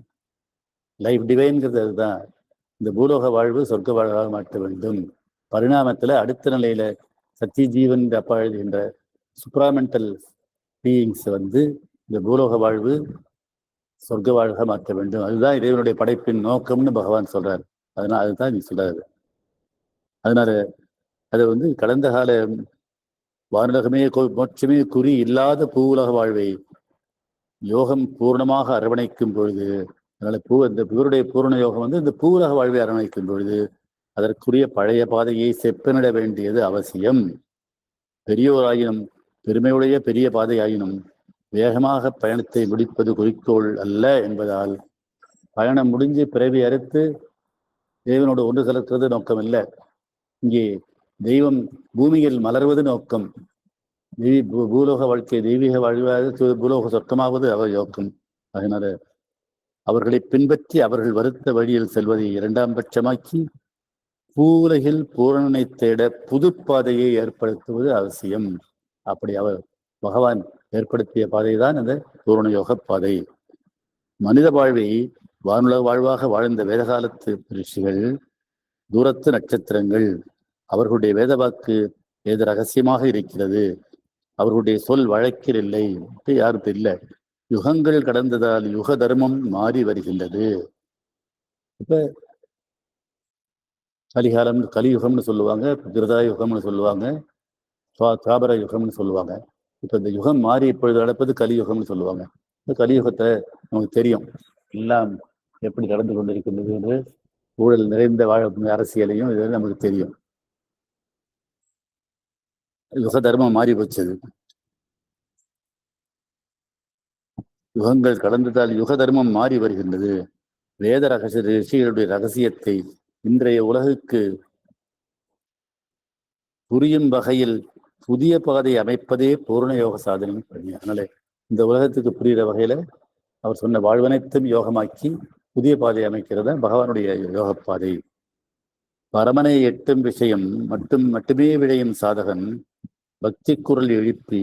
லைஃப் டிவைன்கிறது அதுதான். இந்த பூலோக வாழ்வு சொர்க்க வாழ்வாக மாற்ற வேண்டும். பரிணாமத்துல அடுத்த நிலையில சத்திய ஜீவன் அப்பா எழுதுகின்ற சுப்ராமெண்டல் பீயிங்ஸ் இந்த பூலோக வாழ்வு சொர்க்க வாழ்வாக மாற்ற வேண்டும். அதுதான் இறைவனுடைய படைப்பின் நோக்கம்னு பகவான் சொல்றாரு. அதனால அதுதான் நீ சொல்றாரு. அதனால அது கடந்த கால வானுலகமே மோட்சமே குறி இல்லாத பூவுலக வாழ்வை யோகம் பூர்ணமாக அரவணைக்கும் பொழுது, அதனால இந்த இவருடைய பூர்ண யோகம் இந்த பூவுலக வாழ்வை அரவணைக்கும் பொழுது அதற்குரிய பழைய பாதையை செப்பனிட வேண்டியது அவசியம். பெரியோராயினும் பெருமையுடைய பெரிய பாதையாயினும் வேகமாக பயணத்தை முடிப்பது குறிக்கோள் அல்ல என்பதால் பயணம் முடிஞ்சு பிறவி அறுத்து தெய்வனோடு ஒன்று கலக்கிறது நோக்கம் இல்லை. இங்கே தெய்வம் பூமியில் மலர்வது நோக்கம். பூலோக வாழ்க்கை தெய்வீக வாழ்வாக பூலோக சொர்க்கமாவது அவர் யோக்கம். அதனால அவர்களை பின்பற்றி அவர்கள் வருத்த வழியில் செல்வதை 2ஆம் பட்சமாக்கி பூவுலகில் பூரணனை தேட புது பாதையை ஏற்படுத்துவது அவசியம். அப்படி பகவான் ஏற்படுத்திய பாதை தான் அந்த பூரணயோக பாதை. மனித வாழ்வை வானுலக வாழ்வாக வாழ்ந்த வேதகாலத்து ரிஷிகள், தூரத்து நட்சத்திரங்கள், அவர்களுடைய வேத வாக்கு வேத ரகசியமாக இருக்கிறது. அவர்களுடைய சொல் வழக்கில் இல்லை, யாருக்கு இல்லை. யுகங்கள் கடந்ததால் யுக தர்மம் மாறி வருகின்றது. இப்ப கலியுகம்னு சொல்லுவாங்க, கிருதா யுகம்னு சொல்லுவாங்க, துவாபர யுகம்னு சொல்லுவாங்க. இப்ப இந்த யுகம் மாறி இப்பொழுது நடப்பது கலியுகம்னு சொல்லுவாங்க. இந்த கலியுகத்தை நமக்கு தெரியும், எல்லாம் எப்படி நடந்து கொண்டிருக்கின்றது என்று. ஊழல் நிறைந்த அரசியலையும் இது நமக்கு தெரியும். யுக தர்மம் மாறி போச்சது. யுகங்கள் கடந்ததால் யுக தர்மம் மாறி வருகின்றது. வேத ரிஷிகளுடைய ரகசியத்தை இன்றைய உலகுக்கு புரியும் வகையில் புதிய பாதை அமைப்பதே பூர்ண யோக சாதனை பணி. அதனால இந்த உலகத்துக்கு புரிகிற வகையில அவர் சொன்ன வாழ்வனைத்தும் யோகமாக்கி புதிய பாதை அமைக்கிறத பகவானுடைய யோக பாதை. பரமனை எட்டும் விஷயம் மட்டுமே விளையும் சாதகன் பக்தி குரல் எழுப்பி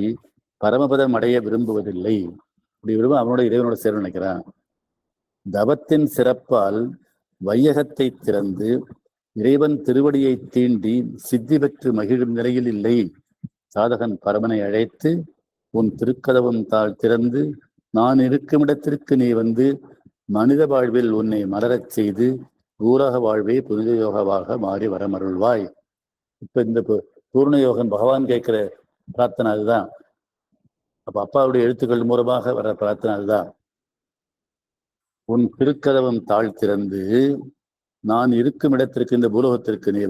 பரமபதம் அடைய விரும்புவதில்லை. அப்படி விரும்ப அவனோட இறைவனோட சேர நினைக்கிறான். தவத்தின் சிறப்பால் வையகத்தை திறந்து இறைவன் திருவடியை தீண்டி சித்தி பெற்று மகிழும் நிலையில் இல்லை. சாதகன் பரமனை அழைத்து உன் திருக்கதவம் தாழ் திறந்து நான் இருக்கும் இடத்திற்கு நீ மனித வாழ்வில் உன்னை மலரச் செய்து பூலக வாழ்வே புனித யோகவாக மாறி வரமருள்வாய். இப்ப இந்த பூர்ண யோகன் பகவான் கேட்கிற பிரார்த்தனை அதுதான். அப்ப அப்பாவுடைய எழுத்துக்கள் மூலமாக வர பிரார்த்தனை அதுதான். உன் திருக்கதவம் தாழ் திறந்து நான் இருக்கும் இடத்திற்கு இந்த பூலோகத்திற்கு நீ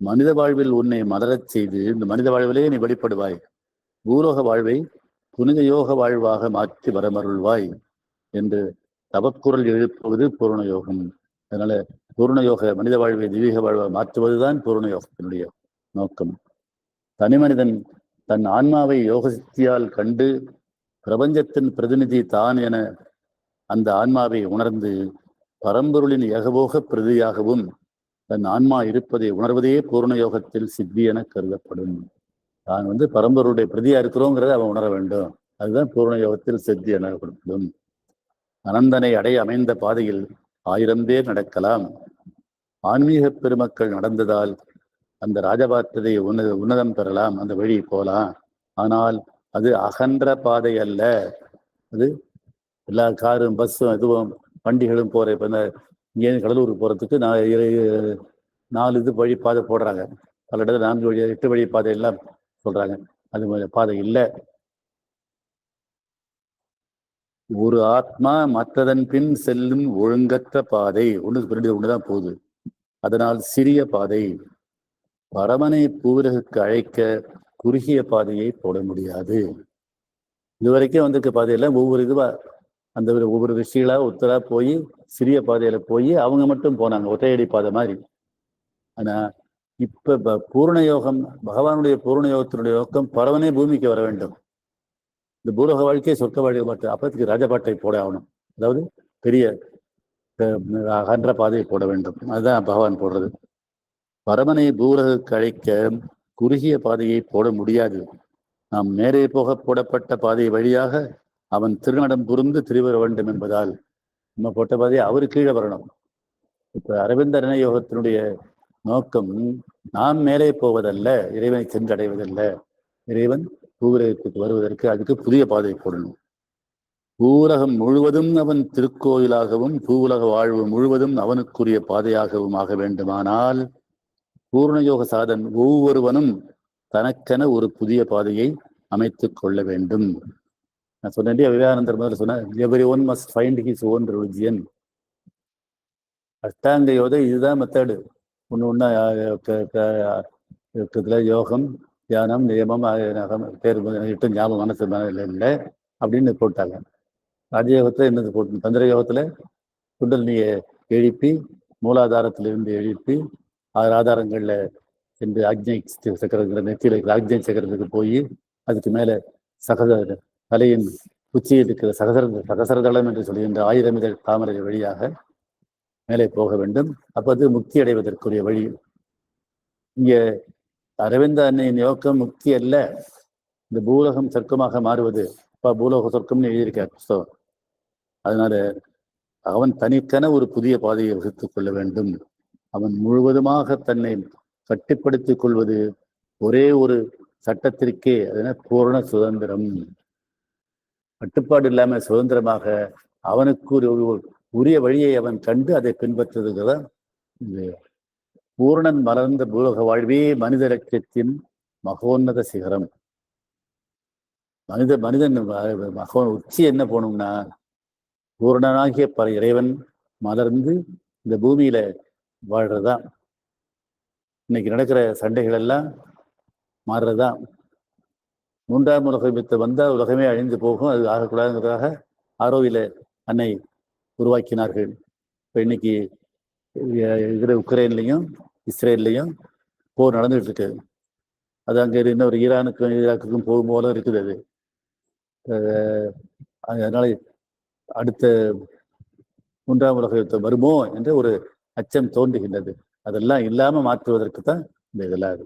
மனித வாழ்வில் உன்னை மலரச் செய்து இந்த மனித வாழ்விலே நீ வெளிப்படுவாய். பூலோக வாழ்வை புனித யோக வாழ்வாக மாற்றி வரமருள்வாய் என்று தவக்குரல் எழுப்புவது பூர்ண யோகம். அதனால பூர்ண யோக மனித வாழ்வை தெய்வீக வாழ்வாக மாற்றுவதுதான் பூர்ண யோகத்தினுடைய நோக்கம். தனி மனிதன் தன் ஆன்மாவை யோக சக்தியால் கண்டு பிரபஞ்சத்தின் பிரதிநிதி தான் என அந்த ஆன்மாவை உணர்ந்து பரம்பொருளின் ஏகபோக பிரதியாகவும் தன் ஆன்மா இருப்பதை உணர்வதே பூர்ண யோகத்தில் சித்தி என கருதப்படும். தான் பரம்பொருடைய பிரதியா இருக்கிறோங்கிறத அவன் உணர வேண்டும். அதுதான் பூர்ண யோகத்தில் சித்தி என கருதப்படும். அனந்தனை அடைய அமைந்த பாதையில் 1000 பேர் நடக்கலாம். ஆன்மீக பெருமக்கள் நடந்ததால் அந்த ராஜபாத்திரத்தை உன்னதம் பெறலாம், அந்த வழி போலாம். ஆனால் அது அகன்ற பாதை அல்ல. அது எல்லா காரும் பஸ்ஸும் இதுவும் வண்டிகளும் போற இப்போ இங்கேருந்து கடலூருக்கு போறதுக்கு 4 வழி பாதை போடுறாங்க. பல இடத்துல 4 வழி 8 வழி பாதை எல்லாம் சொல்றாங்க. அது பாதை இல்லை. ஒரு ஆத்மா மற்றதன் பின் செல்லும் ஒழுங்கற்ற பாதை ஒண்ணுதான் போகுது. அதனால் சிறிய பாதை. பரமனை பூவிரகுக்கு அழைக்க குறுகிய பாதையை போட முடியாது. இதுவரைக்கும் வந்திருக்க பாதையெல்லாம் ஒவ்வொரு இதுவா அந்த ஒவ்வொரு ரிஷிகளா ஒத்தரா போய் சிறிய பாதையில போய் அவங்க மட்டும் போனாங்க, ஒற்றையடி பாதை மாதிரி. ஆனா இப்ப பூர்ண யோகம், பகவானுடைய பூர்ண யோகத்தினுடைய நோக்கம் பரவனே பூமிக்கு வர வேண்டும். இந்த பூலோக வாழ்க்கையை சொர்க்க வாழ்க்கை பாட்டு அப்பத்துக்கு ராஜபாட்டை போட ஆகணும். அதாவது பெரிய அகன்ற பாதையை போட வேண்டும். அதுதான் பகவான் போடுறது. பரமனை பூலகுக்கு அழைக்க குறுகிய பாதையை போட முடியாது. நாம் நேரே போக போடப்பட்ட பாதை வழியாக அவன் திருநடம் புரிந்து திருவர வேண்டும் என்பதால் நம்ம போட்ட பாதையை அவரு கீழே வரணும். இப்ப அரவிந்த யோகத்தினுடைய நோக்கம் நாம் மேலே போவதல்ல, இறைவனை சென்றடைவதல்ல. இறைவன் பூவுலகத்துக்கு வருவதற்கு அதுக்கு புதிய பாதை போடணும். பூவுலகம் முழுவதும் அவன் திருக்கோயிலாகவும் பூவுலக வாழ்வு முழுவதும் அவனுக்குரிய பாதையாகவும் ஆக வேண்டுமானால் பூர்ணயோக சாதன் ஒவ்வொருவனும் தனக்கென ஒரு புதிய பாதையை அமைத்துக் கொள்ள வேண்டும். நான் சொன்னேன், விவேகானந்தர் முதல்ல சொன்னேன், every one must find his own religion. அஷ்டாங்க யோதை இதுதான் மெத்தடு. ஒன்று யோகம், தியானம், நியமம் பேர் 8 ஞாபகம் மனசு இல்லை அப்படின்னு போட்டாங்க. ராஜயோகத்துல என்னது போட்டு, தந்திர யோகத்துல குண்டலினியை எழுப்பி மூலாதாரத்திலிருந்து எழுப்பி 6 ஆதாரங்கள்ல சென்று ஆக்ஞை சக்கரங்கிற நெத்தியில இருக்கிற ஆக்ஞை சக்கரத்துக்கு போய் அதுக்கு மேல தலையின் உச்சியில் இருக்கிற சகசரதளம் என்று சொல்லுகின்ற 1000 இதழ் தாமரை வழியாக மேலே போக வேண்டும். அப்ப அது முக்தி அடைவதற்குரிய வழி. இங்க அரவிந்த அன்னையின் நோக்கம் முக்தி அல்ல, இந்த பூலோகம் சொர்க்கமாக மாறுவது. இப்ப பூலோக சொர்க்கம்னு எழுதியிருக்கார் புஸ்தகம். அதனால அவன் தனிக்கென ஒரு புதிய பாதையை வகுத்துக் கொள்ள வேண்டும். அவன் முழுவதுமாக தன்னை கட்டுப்படுத்திக் கொள்வது ஒரே ஒரு சட்டத்திற்கே, அதனால் பூரண சுதந்திரம். கட்டுப்பாடு இல்லாம சுதந்திரமாக அவனுக்கு ஒரு உரிய வழியை அவன் கண்டு அதை பின்பற்றுவதுதான் பூரணன் மலர்ந்த பூலோக வாழ்வே மனித இலக்கியத்தின் மகோன்னத சிகரம். மனிதன் உச்சி என்ன போகணும்னா பூரணனாகிய பல இறைவன் மலர்ந்து இந்த பூமியில வாழ்றதுதான். இன்னைக்கு நடக்கிற சண்டைகள் எல்லாம் மாறுறதுதான். 3ஆம் உலக யுத்தம் வந்தால் உலகமே அழிந்து போகும், அது ஆகக்கூடாதுங்கிறதாக ஆரோவில அன்னை உருவாக்கினார்கள். இப்போ இன்னைக்கு இருக்கிற உக்ரைன்லையும் இஸ்ரேல்லையும் போர் நடந்துகிட்டு இருக்கு. அது அங்கே இன்னொரு ஈரானுக்கும் ஈராக்குக்கும் போகும் போல இருக்குது. அது அதனால அடுத்த 3ஆம் உலக யுத்தம் வருமோ என்ற ஒரு அச்சம் தோன்றுகின்றது. அதெல்லாம் இல்லாம மாற்றுவதற்கு தான் இந்த இதெல்லாம்.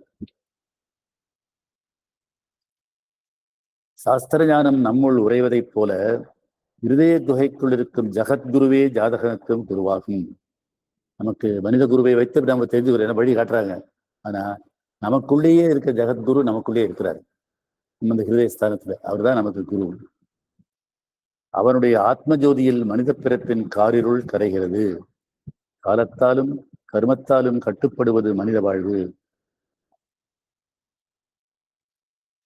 சாஸ்திர ஞானம் நம்முள் உறைவதைப் போல இருதய குகைக்குள் இருக்கும் ஜகத்குருவே ஜாதகனுக்கும் குருவாகும். நமக்கு மனித குருவை வைத்து நம்ம தெரிஞ்சுக்கிறோம், வழி காட்டுறாங்க. ஆனா நமக்குள்ளேயே இருக்க ஜகத்குரு நமக்குள்ளேயே இருக்கிறார். இந்த ஹிருதய ஸ்தானத்துல அவர் தான் நமக்கு குரு. அவனுடைய ஆத்ம ஜோதியில் மனித பிறப்பின் காரிருள் கரைகிறது. காலத்தாலும் கர்மத்தாலும் கட்டுப்படுவது மனித வாழ்வு.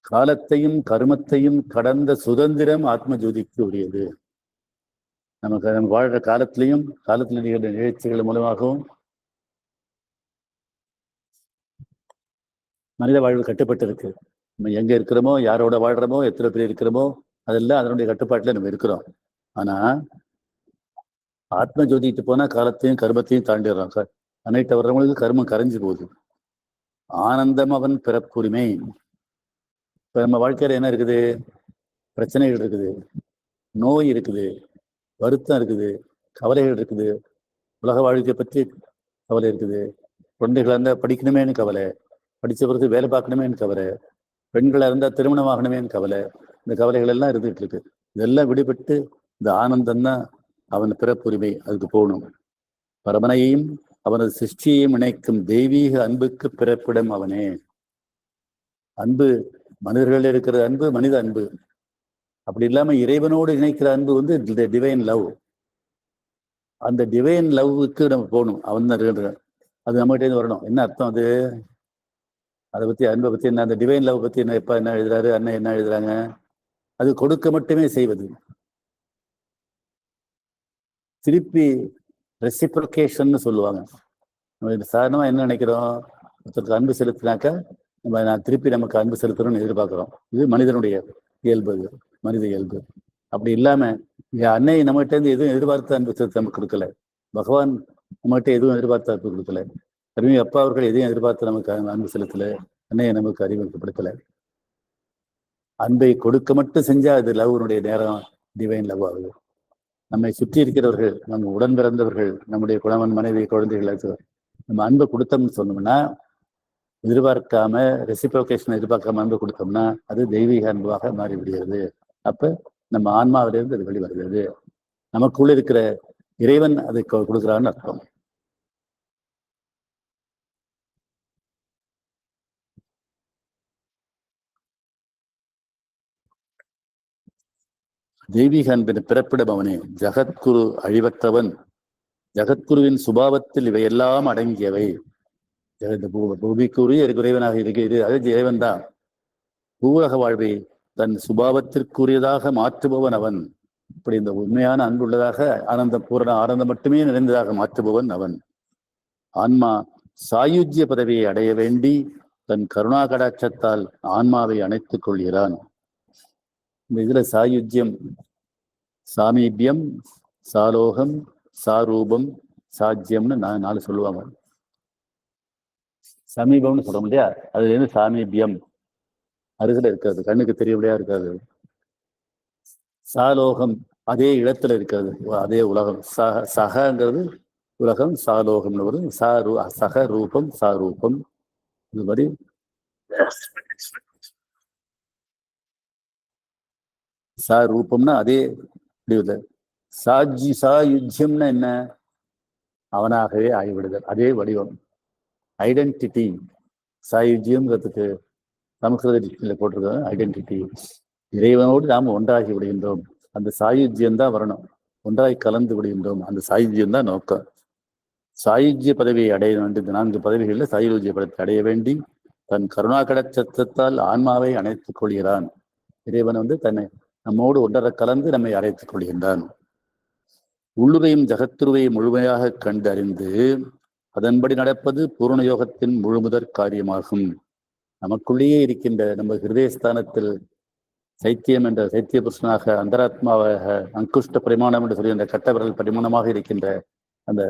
காலத்தையும் கர்மத்தையும் கடந்த சுதந்திரம் ஆத்ம ஜோதிக்கு உரியது. நம்ம வாழ்ற காலத்திலையும் காலத்தில் நிகழ்ந்த நிகழ்ச்சிகள் மூலமாகவும் மனித வாழ்வு கட்டுப்பட்டு இருக்கு. நம்ம எங்க இருக்கிறோமோ, யாரோட வாழ்றோமோ, எத்தனை பேர் இருக்கிறோமோ, அதெல்லாம் அதனுடைய கட்டுப்பாட்டுல நம்ம இருக்கிறோம். ஆனா ஆத்ம ஜோதிட்டு போனா காலத்தையும் கர்மத்தையும் தாண்டிடுறோம். அன்னைட்ட வர்றவங்களுக்கு கர்மம் கரைஞ்சு போகுது. ஆனந்தம் அவன் பிறப்புரிமை. இப்ப நம்ம வாழ்க்கையில என்ன இருக்குது? பிரச்சனைகள் இருக்குது, நோய் இருக்குது, வருத்தம் இருக்குது, கவலைகள் இருக்குது, உலக வாழ்க்கை பற்றி கவலை இருக்குது, குழந்தைகளா இருந்தால் படிக்கணுமேனு கவலை, படித்த பிறகு வேலை பார்க்கணுமேனு கவலை, பெண்களாக இருந்தால் திருமணம் ஆகணுமேனு கவலை, இந்த கவலைகள் எல்லாம் இருந்துகிட்டு இருக்கு. இதெல்லாம் விடுபட்டு இந்த ஆனந்தம் தான் அவன் பிறப்புரிமை. அதுக்கு போகணும். பரமனையும் அவனது சிருஷ்டியையும் இணைக்கும் தெய்வீக அன்புக்கு பிறப்பிடம் அவனே. அன்பு மனிதர்கள் இருக்கிற அன்பு மனித அன்பு. அப்படி இல்லாம இறைவனோடு இணைக்கிற அன்பு வந்து டிவைன் லவ். அந்த டிவைன் லவ்வுக்கு நம்ம போகணும். அவன் தான் இருக்கிற அது நம்மகிட்ட வரணும். என்ன அர்த்தம் அது? அதை பத்தி அன்பை பத்தி என்ன, அந்த டிவைன் லவ் பத்தி என்ன, எப்ப என்ன எழுதுறாரு, அண்ணன் என்ன எழுதுறாங்க? அது கொடுக்க மட்டுமே செய்வது. திருப்பி ரெசிப்ரோகேஷன் சொல்லுவாங்க. நம்ம சாதாரணமா என்ன நினைக்கிறோம்? ஒருத்தருக்கு அன்பு செலுத்தினாக்கா நான் திருப்பி நமக்கு அன்பு செலுத்தணும்னு எதிர்பார்க்கிறோம். இது மனிதனுடைய இயல்பு, மனித இயல்பு. அப்படி இல்லாம அன்னை நம்மகிட்ட இருந்து எதுவும் எதிர்பார்த்த அன்பு செலுத்த நமக்கு கொடுக்கல. பகவான் நம்மகிட்ட எதுவும் எதிர்பார்த்த அன்பு கொடுக்கல. அருமை அப்பா அவர்கள் எதையும் எதிர்பார்த்து நமக்கு அன்பு செலுத்தல. அன்னையை நமக்கு அறிமுகப்படுத்தல. அன்பை கொடுக்க மட்டும் செஞ்சா அது லவ்னுடைய நேரம் டிவைன் லவ் ஆகுது. நம்மை சுற்றி இருக்கிறவர்கள், நம்ம உடன் பிறந்தவர்கள், நம்முடைய குணவன், மனைவி, குழந்தைகள், நம்ம அன்பை கொடுத்தோம்னு சொன்னோம்னா, எதிர்பார்க்காம ரெசிப்ரோகேஷன் எதிர்பார்க்காம அன்பு கொடுத்தோம்னா அது தெய்வீக அன்பாக மாறிவிடுகிறது. அப்ப நம்ம ஆன்மாவிலிருந்து அது வெளிவருகிறது. நமக்குள்ள இருக்கிற இறைவன் அதை கொடுக்குறான்னு அர்த்தம். தெய்வீக அன்பின் பிறப்பிடம் அவனே. ஜகத்குரு அழிவற்றவன். ஜகத்குருவின் சுபாவத்தில் இவையெல்லாம் அடங்கியவை. பூமிக்குரிய இறைவனாக இருக்கிறது, அது இறைவன் தான். பூரக வாழ்வை தன் சுபாவத்திற்குரியதாக மாற்றுபவன் அவன். இப்படி இந்த உண்மையான அன்புள்ளதாக பூரண ஆனந்தம் மட்டுமே நிறைந்ததாக மாற்றுபவன் அவன். ஆன்மா சாயுஜ்ய பதவியை அடைய வேண்டி தன் கருணா கடாட்சத்தால் ஆன்மாவை அணைத்துக் கொள்கிறான். இந்த இதுல சாயுஜ்யம், சாமீபியம், சாலோகம், சாரூபம், சாஜ்யம்னு 4 சொல்லுவாங்க. சமீபம்னு சொல்றோம் இல்லையா, அதுல இருந்து சாமீபியம் அருகில இருக்காது, கண்ணுக்கு தெரியவிடையா இருக்காது. சாலோகம் அதே இடத்துல இருக்காது, அதே உலகம். சகங்கிறது உலகம், சாலோகம்னு வரும். சக ரூபம், சாரூபம். இது மாதிரி சாரூபம்னா அதே முடிவுல. சாயுஜ்யம்னா என்ன? அவனாகவே ஆகிவிடுதல், அதே வடிவம், ஐடென்டிட்டி. சாயுஜ்யம்ங்கிறதுக்கு சமஸ்கிருத போட்டிருக்காங்க ஐடென்டிட்டி. இறைவனோடு நாம் ஒன்றாகி விடுகின்றோம். அந்த சாயுஜ்யம் தான் வரணும். ஒன்றாய் கலந்து விடுகின்றோம். அந்த சாயுஜ்யம் தான் நோக்கம். சாயுஜ்ய பதவியை அடைய வேண்டும். இந்த 4 பதவிகளில் சாயுஜ்ய பதவியை அடைய வேண்டி தன் கருணா கடச்சத்தத்தால் ஆன்மாவை அணைத்துக் கொள்கிறான். இறைவன் தன்னை நம்மோடு ஒன்றரை கலந்து நம்மை அழைத்துக் கொள்கின்றான். உள்ளுரையும் ஜகத்துருவையும் முழுமையாக கண்டு அறிந்து அதன்படி நடப்பது பூரண யோகத்தின் முழுமுதற் காரியமாகும். நமக்குள்ளேயே இருக்கின்ற நம்ம ஹிருதயஸ்தானத்தில் சைத்தியம் என்ற சைத்திய புருஷனாக, அந்தராத்மாவாக, அங்குஷ்ட பரிமாணம் என்று சொல்லி அந்த கட்டவிரல் பரிமாணமாக இருக்கின்ற அந்த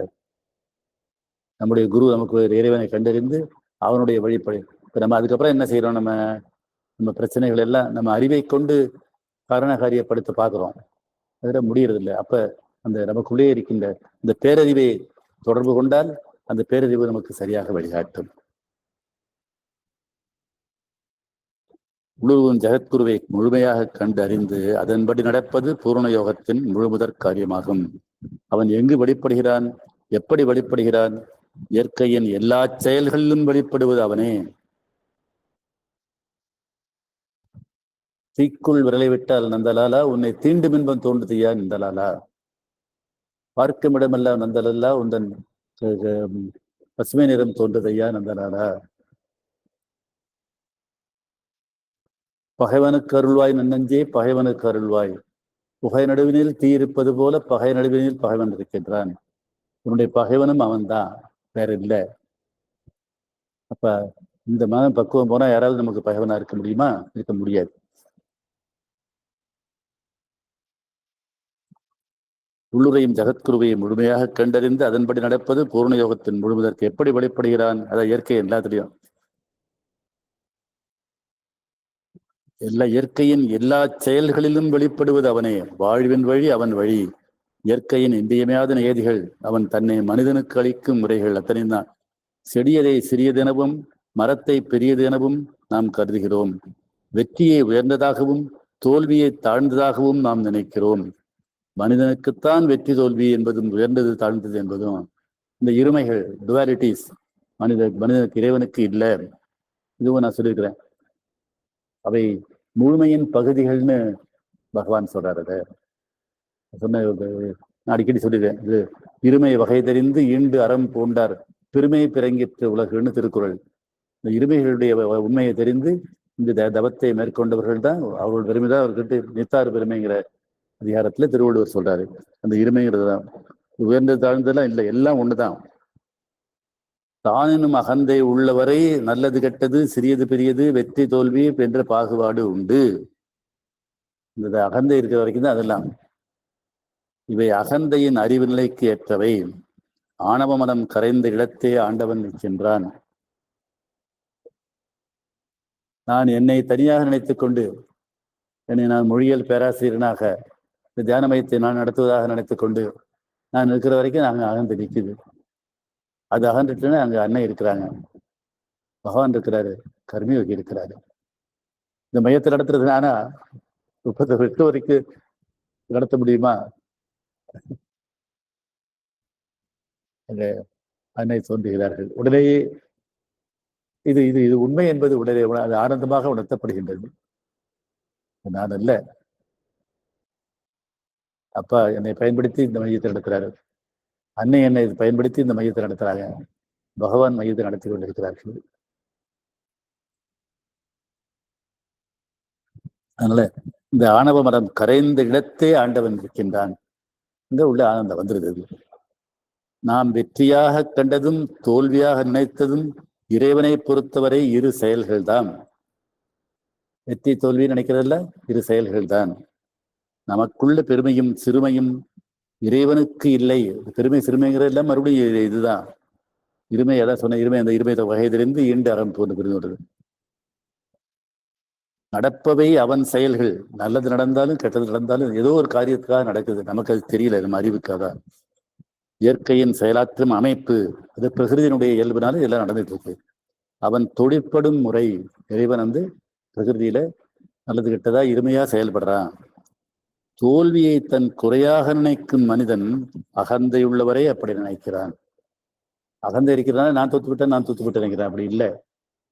நம்முடைய குரு நமக்கு இறைவனை கண்டறிந்து அவனுடைய வழிபடி இப்ப நம்ம அதுக்கப்புறம் என்ன செய்யறோம்? நம்ம பிரச்சனைகள் எல்லாம் நம்ம அறிவை கொண்டு காரணகாரியப்படுத்த பார்க்கிறோம். அதில் முடியறதில்லை. அப்ப அந்த நமக்குள்ளே இருக்கின்ற இந்த பேரறிவை தொடர்பு கொண்டால் அந்த பேரறிவு நமக்கு சரியாக வழிகாட்டும். உள்ளுருவும் ஜெகத்குருவை முழுமையாக கண்டு அறிந்து அதன்படி நடப்பது பூரண யோகத்தின் முழுமுதற் காரியமாகும். அவன் எங்கு வெளிப்படுகிறான்? எப்படி வெளிப்படுகிறான்? இயற்கையின் எல்லா செயல்களிலும் வெளிப்படுவது அவனே. தீக்குள் விரலை விட்டால் நந்தலாலா, உன்னை தீண்டும் இன்பம் தோன்றுதையா நந்தலாலா. பார்க்கும் இடமெல்லாம் நந்தலல்லா, உந்தன் பசுமை நிறம் தோன்றுதையா நந்தலாலா. பகைவனுக்கு அருள்வாய் நன்னஞ்சே, பகைவனுக்கு அருள்வாய். புகை நடுவினில் தீ இருப்பது போல பகை நடுவினில் பகைவன் இருக்கின்றான். உன்னுடைய பகைவனும் அவன்தான், வேற இல்லை. அப்ப இந்த மனம் பக்குவம் போனா யாராவது நமக்கு பகைவனா இருக்க முடியுமா? இருக்க முடியாது. உள்ளுரையும் ஜகத்குருவையும் முழுமையாக கண்டறிந்து அதன்படி நடப்பது பூர்ண யோகத்தின் முழுவதற்கு எப்படி வெளிப்படுகிறான்? அதை இயற்கை எல்லாத்திலையும், இயற்கையின் எல்லா செயல்களிலும் வெளிப்படுவது அவனே. வாழ்வின் வழி அவன் வழி. இயற்கையின் இன்றியமையாத நியதிகள் அவன் தன்னை மனிதனுக்கு அளிக்கும் முறைகள் அத்தனையும் தான். செடியதை சிறியதெனவும் மரத்தை பெரியது எனவும் நாம் கருதுகிறோம். வெற்றியை உயர்ந்ததாகவும் தோல்வியை தாழ்ந்ததாகவும் நாம் நினைக்கிறோம். மனிதனுக்குத்தான் வெற்றி தோல்வி என்பதும் உயர்ந்தது தாழ்ந்தது என்பதும் இந்த இருமைகள் டுவாலிட்டிஸ் மனிதனுக்கு இறைவனுக்கு இல்லை. இதுவும் நான் சொல்லியிருக்கிறேன். அவை முழுமையின் பகுதிகள்னு பகவான் சொல்றாரு. அதை சொன்ன நான் அடிக்கடி சொல்லிடுறேன். இது இருமை வகை தெரிந்து ஈண்டு அறம் பூண்டார் பெருமை பிறங்கிற்று உலகுன்னு திருக்குறள். இந்த இருமைகளுடைய உண்மையை தெரிந்து இந்த தவத்தை மேற்கொண்டவர்கள் தான் அவர்கள் பெருமைதான் அவர்கிட்ட நித்தாறு பெருமைங்கிற அதிகாரத்துல திருவள்ளுவர் சொல்றாரு. அந்த இருமைங்கிறது தான் உயர்ந்தது தாழ்ந்ததெல்லாம் இல்லை, எல்லாம் ஒண்ணுதான். தானினும் அகந்தை உள்ளவரை நல்லது கெட்டது சிறியது பெரியது வெற்றி தோல்வி என்ற பாகுபாடு உண்டு. இந்த அகந்தை இருக்கிற வரைக்கும் தான் அதெல்லாம். இவை அகந்தையின் அறிவு நிலைக்கு ஏற்றவை. ஆணவ மனம் கரைந்த இடத்தே ஆண்டவன் நிற்கின்றான். நான் என்னை தனியாக நினைத்துக் கொண்டு என்னை நான் மொழியியல் பேராசிரியனாக இந்த தியான மையத்தை நான் நடத்துவதாக நினைத்துக் கொண்டு நான் இருக்கிற வரைக்கும் நாங்கள் அகந்து நிற்குது. அது அகன்றுட்டுன்னா அங்கே அன்னை இருக்கிறாங்க, பகவான் இருக்கிறாரு, கர்மயோகி இருக்கிறாரு. இந்த மையத்தை நடத்துறது நானா 38 வரைக்கும் நடத்த முடியுமா? அங்கே அன்னை தோன்றுகிறார்கள். உடனேயே இது இது இது உண்மை என்பது உடனே அது ஆனந்தமாக உணர்த்தப்படுகின்றது. நான் அல்ல, அப்பா என்னை பயன்படுத்தி இந்த மையத்தை நடத்துறாரு, அன்னை என்னை பயன்படுத்தி இந்த மையத்தை நடத்துறாங்க, பகவான் மையத்தை நடத்தி கொண்டிருக்கிறார்கள். அதனால இந்த ஆணவ மரம் கரைந்த இடத்தே ஆண்டவன் இருக்கின்றான். இங்க உள்ள ஆனந்தம் வந்துருது. நாம் வெற்றியாக கண்டதும் தோல்வியாக நினைத்ததும் இறைவனை பொறுத்தவரை இரு செயல்கள் தான். வெற்றி தோல்வி நினைக்கிறதில்ல, இரு செயல்கள் தான். நமக்குள்ள பெருமையும் சிறுமையும் இறைவனுக்கு இல்லை. பெருமை சிறுமைங்கிறதெல்லாம் மறுபடியும் இதுதான் இருமை. அதான் சொன்ன இருமை. அந்த இருமை வகை தெரிந்து ஈண்டு அறம் போன்று புரிந்து நடப்பவை அவன் செயல்கள். நல்லது நடந்தாலும் கெட்டது நடந்தாலும் ஏதோ ஒரு காரியத்துக்காக நடக்குது, நமக்கு அது தெரியல, நம்ம அறிவுக்காக. இயற்கையின் செயலாற்றும் அமைப்பு அது பிரகிருதியினுடைய இயல்புனால இதெல்லாம் நடந்துட்டு இருக்கு. அவன் தொழிற்படும் முறை, இறைவன் வந்து பிரகிருதியில நல்லது கெட்டதா இருமையா செயல்படுறான். தோல்வியை தன் குறையாக நினைக்கும் மனிதன் அகந்தையுள்ளவரை அப்படி நினைக்கிறான். அகந்தை இருக்கிறதுனால நான் தோத்துவிட்டேன் நான் தோத்துவிட்டேன் நினைக்கிறேன். அப்படி இல்லை.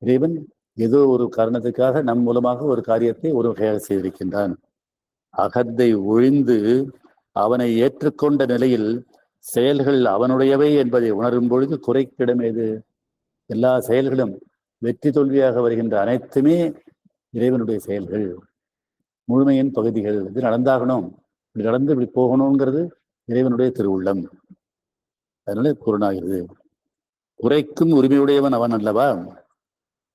இறைவன் ஏதோ ஒரு காரணத்துக்காக நம் மூலமாக ஒரு காரியத்தை ஒரு வகையாக செய்திருக்கின்றான். அகந்தை ஒழிந்து அவனை ஏற்றுக்கொண்ட நிலையில் செயல்கள் அவனுடையவை என்பதை உணரும் பொழுது குறைக்கிடமேது. எல்லா செயல்களும் வெற்றி தோல்வியாக வருகின்ற அனைத்துமே இறைவனுடைய செயல்கள், முழுமையின் பகுதிகள். இது நடந்தாகணும், இப்படி நடந்து இப்படி போகணுங்கிறது இறைவனுடைய திருவுள்ளம். அதனால குருநாகிறது. குறைக்கும் உரிமையுடையவன் அவன் அல்லவா?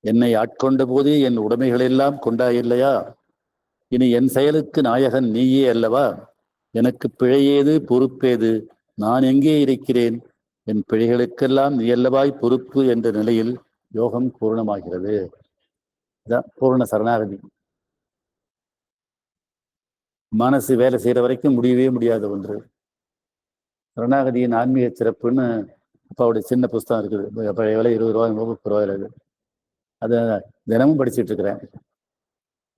என்னை ஆட்கொண்ட போதே என் உடைமைகளெல்லாம் கொண்டாயில்லையா? இனி என் செயலுக்கு நாயகன் நீயே அல்லவா? எனக்கு பிழையேது பொறுப்பேது? நான் எங்கே இருக்கிறேன்? என் பிழைகளுக்கெல்லாம் நீ அல்லவாய் பொறுப்பு என்ற நிலையில் யோகம் பூர்ணமாகிறது. இதான் பூர்ண சரணாகதி. மனசு வேலை செய்யற வரைக்கும் முடியவே முடியாத ஒன்று. சரணாகதியின் ஆன்மீக சிறப்புன்னு அப்பாவுடைய சின்ன புஸ்தகம் இருக்குது, பழைய விலை 20 ரூபாய் 30 ரூபாயில. அதை தினமும் படிச்சுட்டு இருக்கிறேன்.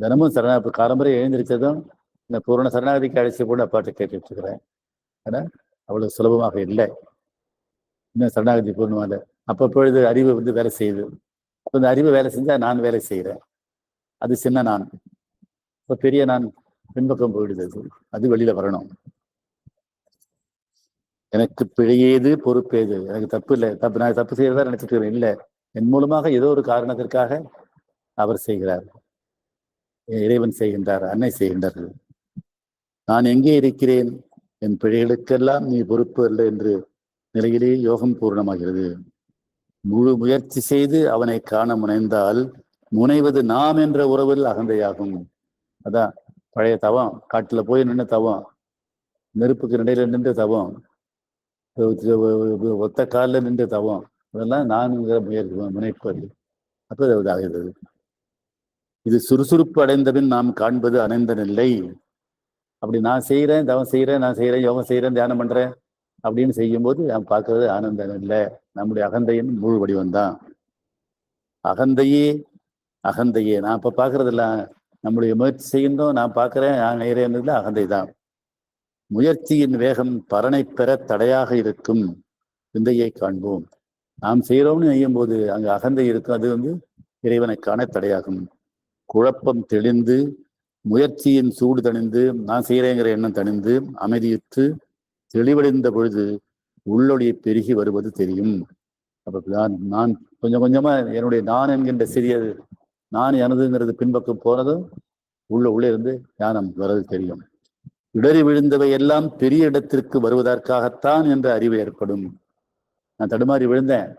தினமும் காலம்பரை எழுந்திரிச்சதும் இந்த பூர்ண சரணாகதிக்கு அழைச்சி போட்டு அப்பாட்ட கேட்டுட்டு இருக்கிறேன். ஆனா அவ்வளவு சுலபமாக இல்லை. இன்னும் சரணாகதி பூர்ணமாக அப்பப்பொழுது அறிவு வந்து வேலை செய்யுது. அப்போ இந்த அறிவு வேலை செஞ்சா நான் வேலை செய்கிறேன். அது சின்ன நான். இப்போ பெரிய நான் பின்பக்கம் போயிடுது. அது வெளியில வரணும். எனக்கு பிழையேது பொறுப்பேது? எனக்கு தப்பு இல்லை, நான் தப்பு செய்யறதா நினைச்சிட்டு இருக்கிறேன். இல்லை, என் மூலமாக ஏதோ ஒரு காரணத்திற்காக அவர் செய்கிறார், இறைவன் செய்கின்றார், அன்னை செய்கின்றார்கள். நான் எங்கே இருக்கிறேன்? என் பிழைகளுக்கெல்லாம் நீ பொறுப்பு அல்ல என்று நிலையிலே யோகம் பூர்ணமாகிறது. முழு முயற்சி செய்து அவனை காண முனைந்தால் முனைவது நாம் என்ற உறவில் அகந்தையாகும். அதான் பழைய தவம். காட்டுல போய் நின்று தவம், நெருப்புக்கு இடையில நின்று தவம், ஒத்த காலில் நின்று தவம், அதெல்லாம் நான்கிற முனைப்பது. அப்போ அது ஆகிறது. இது சுறுசுறுப்பு அடைந்தபின் நாம் காண்பது அணைந்த நிலை. அப்படி நான் செய்கிறேன், தவம் செய்கிறேன், நான் செய்கிறேன், யோகம் செய்கிறேன், தியானம் பண்ணுறேன், அப்படின்னு செய்யும்போது நாம் பார்க்கறது ஆனந்தம் இல்லை, நம்முடைய அகந்தையின் முழு வடிவம்தான். அகந்தையே அகந்தையே நான் இப்ப பார்க்கறதில்ல, நம்முடைய முயற்சி செய்கின்றோம், நான் பார்க்கிறேன், நான் நேரேன்றதுல அகந்தை தான். முயற்சியின் வேகம் பலனை பெற தடையாக இருக்கும் விந்தையை காண்போம். நாம் செய்கிறோம்னு செய்யும் போது அங்கு அகந்தை இருக்கும், அது இறைவனை காண தடையாகும். குழப்பம் தெளிந்து முயற்சியின் சூடு தணிந்து நான் செய்கிறேங்கிற எண்ணம் தணிந்து அமைதியுற்று தெளிவடைந்த பொழுது உள்ளொளி பெருகி வருவது தெரியும். அப்ப நான் கொஞ்சம் கொஞ்சமா என்னுடைய நான் என்கின்ற சிறியது நான் எனதுங்கிறது பின்பக்கம் போனதும் உள்ளே இருந்து ஞானம் வர்றது தெரியும். இடறி விழுந்தவை எல்லாம் பெரிய இடத்திற்கு வருவதற்காகத்தான் என்ற அறிவு ஏற்படும். நான் தடுமாறி விழுந்தேன்,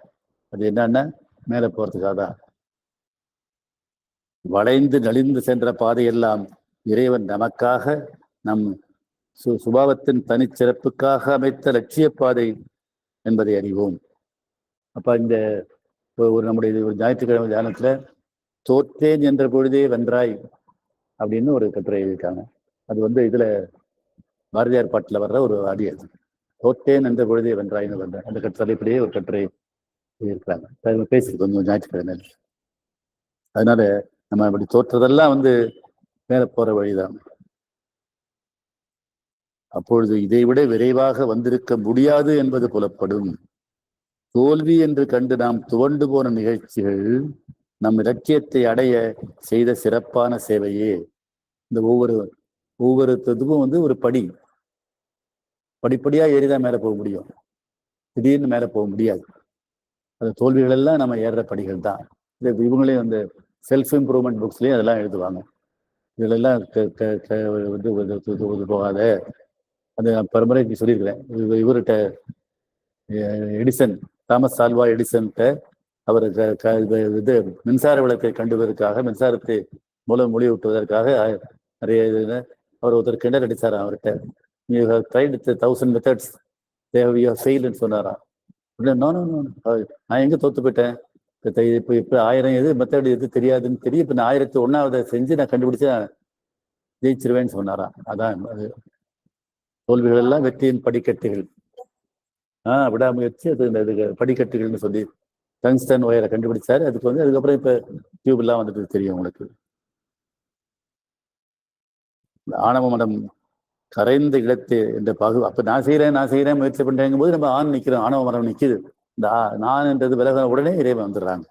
அது என்னன்னா மேலே போறதுக்காக தான். வளைந்து நலிந்து சென்ற பாதையெல்லாம் இறைவன் நமக்காக நம் சுபாவத்தின் தனிச்சிறப்புக்காக அமைத்த லட்சிய பாதை என்பதை அறிவோம். அப்ப இந்த நம்முடைய ஒரு ஞாயிற்றுக்கிழமை தியானத்துல தோற்றேன் என்ற பொழுதே வென்றாய் அப்படின்னு ஒரு கட்டுரை எழுதியிருக்காங்க. அது இதுல பாரதியார் பாட்டுல வர்ற ஒரு அடி. அது தோற்றேன் என்ற பொழுதே வென்றாய்னு வந்த அந்த கட்டுரைப்படியே ஒரு கட்டுரை எழுதியிருக்காங்க. பேசியிருக்கோம் ஞாயிற்றுக்கிழமை. அதனால நம்ம அப்படி தோற்றதெல்லாம் மேல போற வழிதான். அப்பொழுது இதைவிட விரைவாக வந்திருக்க முடியாது என்பது புலப்படும். தோல்வி என்று கண்டு நாம் துவண்டு போன நிகழ்ச்சிகள் நம் இலக்கியத்தை அடைய செய்த சிறப்பான சேவையே. இந்த ஒவ்வொரு இதுவும் ஒரு படிப்படியா ஏறிதான் மேல போக முடியும், திடீர்னு மேல போக முடியாது. அந்த தோல்விகள் எல்லாம் நம்ம ஏறுற படிகள் தான். இவங்களையும் செல்ஃப் இம்ப்ரூவ்மெண்ட் புக்ஸ்லயும் அதெல்லாம் எழுதுவாங்க. இதுலெல்லாம் போகாத, அது நான் பரம்பரைக்கு சொல்லியிருக்கிறேன். இவர்கிட்ட எடிசன், தாமஸ் ஆல்வா எடிசன்கிட்ட அவர் மின்சார விளக்கை கண்டுவதற்காக, மின்சாரத்தை மூலம் மொழி விட்டுவதற்காக நிறைய அவர் ஒருத்தர் கிண்டல் அடிச்சாராம் அவர்கிட்ட. You have tried 1000 methods, they have you ஃபெயில்டுன்னு சொன்னாராம். நான் எங்க தோத்து போயிட்டேன், இப்போ 1000 மெத்தட் எது தெரியாதுன்னு தெரியும், இப்போ நான் 1001வது செஞ்சு நான் கண்டுபிடிச்சா ஜெயிச்சிருவேன்னு சொன்னாராம். அதான் தோல்விகள் எல்லாம் வெற்றியின் படிக்கட்டுகள். விடாமுயற்சி அது இந்த படிக்கட்டுகள்னு சொல்லி டங்ஸ்டன் ஒயரை கண்டுபிடிச்சாரு. அதுக்கப்புறம் இப்ப டியூப் எல்லாம் வந்துட்டு தெரியும் உங்களுக்கு. ஆணவ மனம் கரைந்த இடத்து என்ற அப்ப நான் செய்யறேன் முயற்சி பண்றேங்கும் போது நம்ம நிக்கிறோம், ஆணவ மனம் நிக்குது. இந்த நான் என்றது விலக உடனே இறைவன் வந்துடுறாங்க.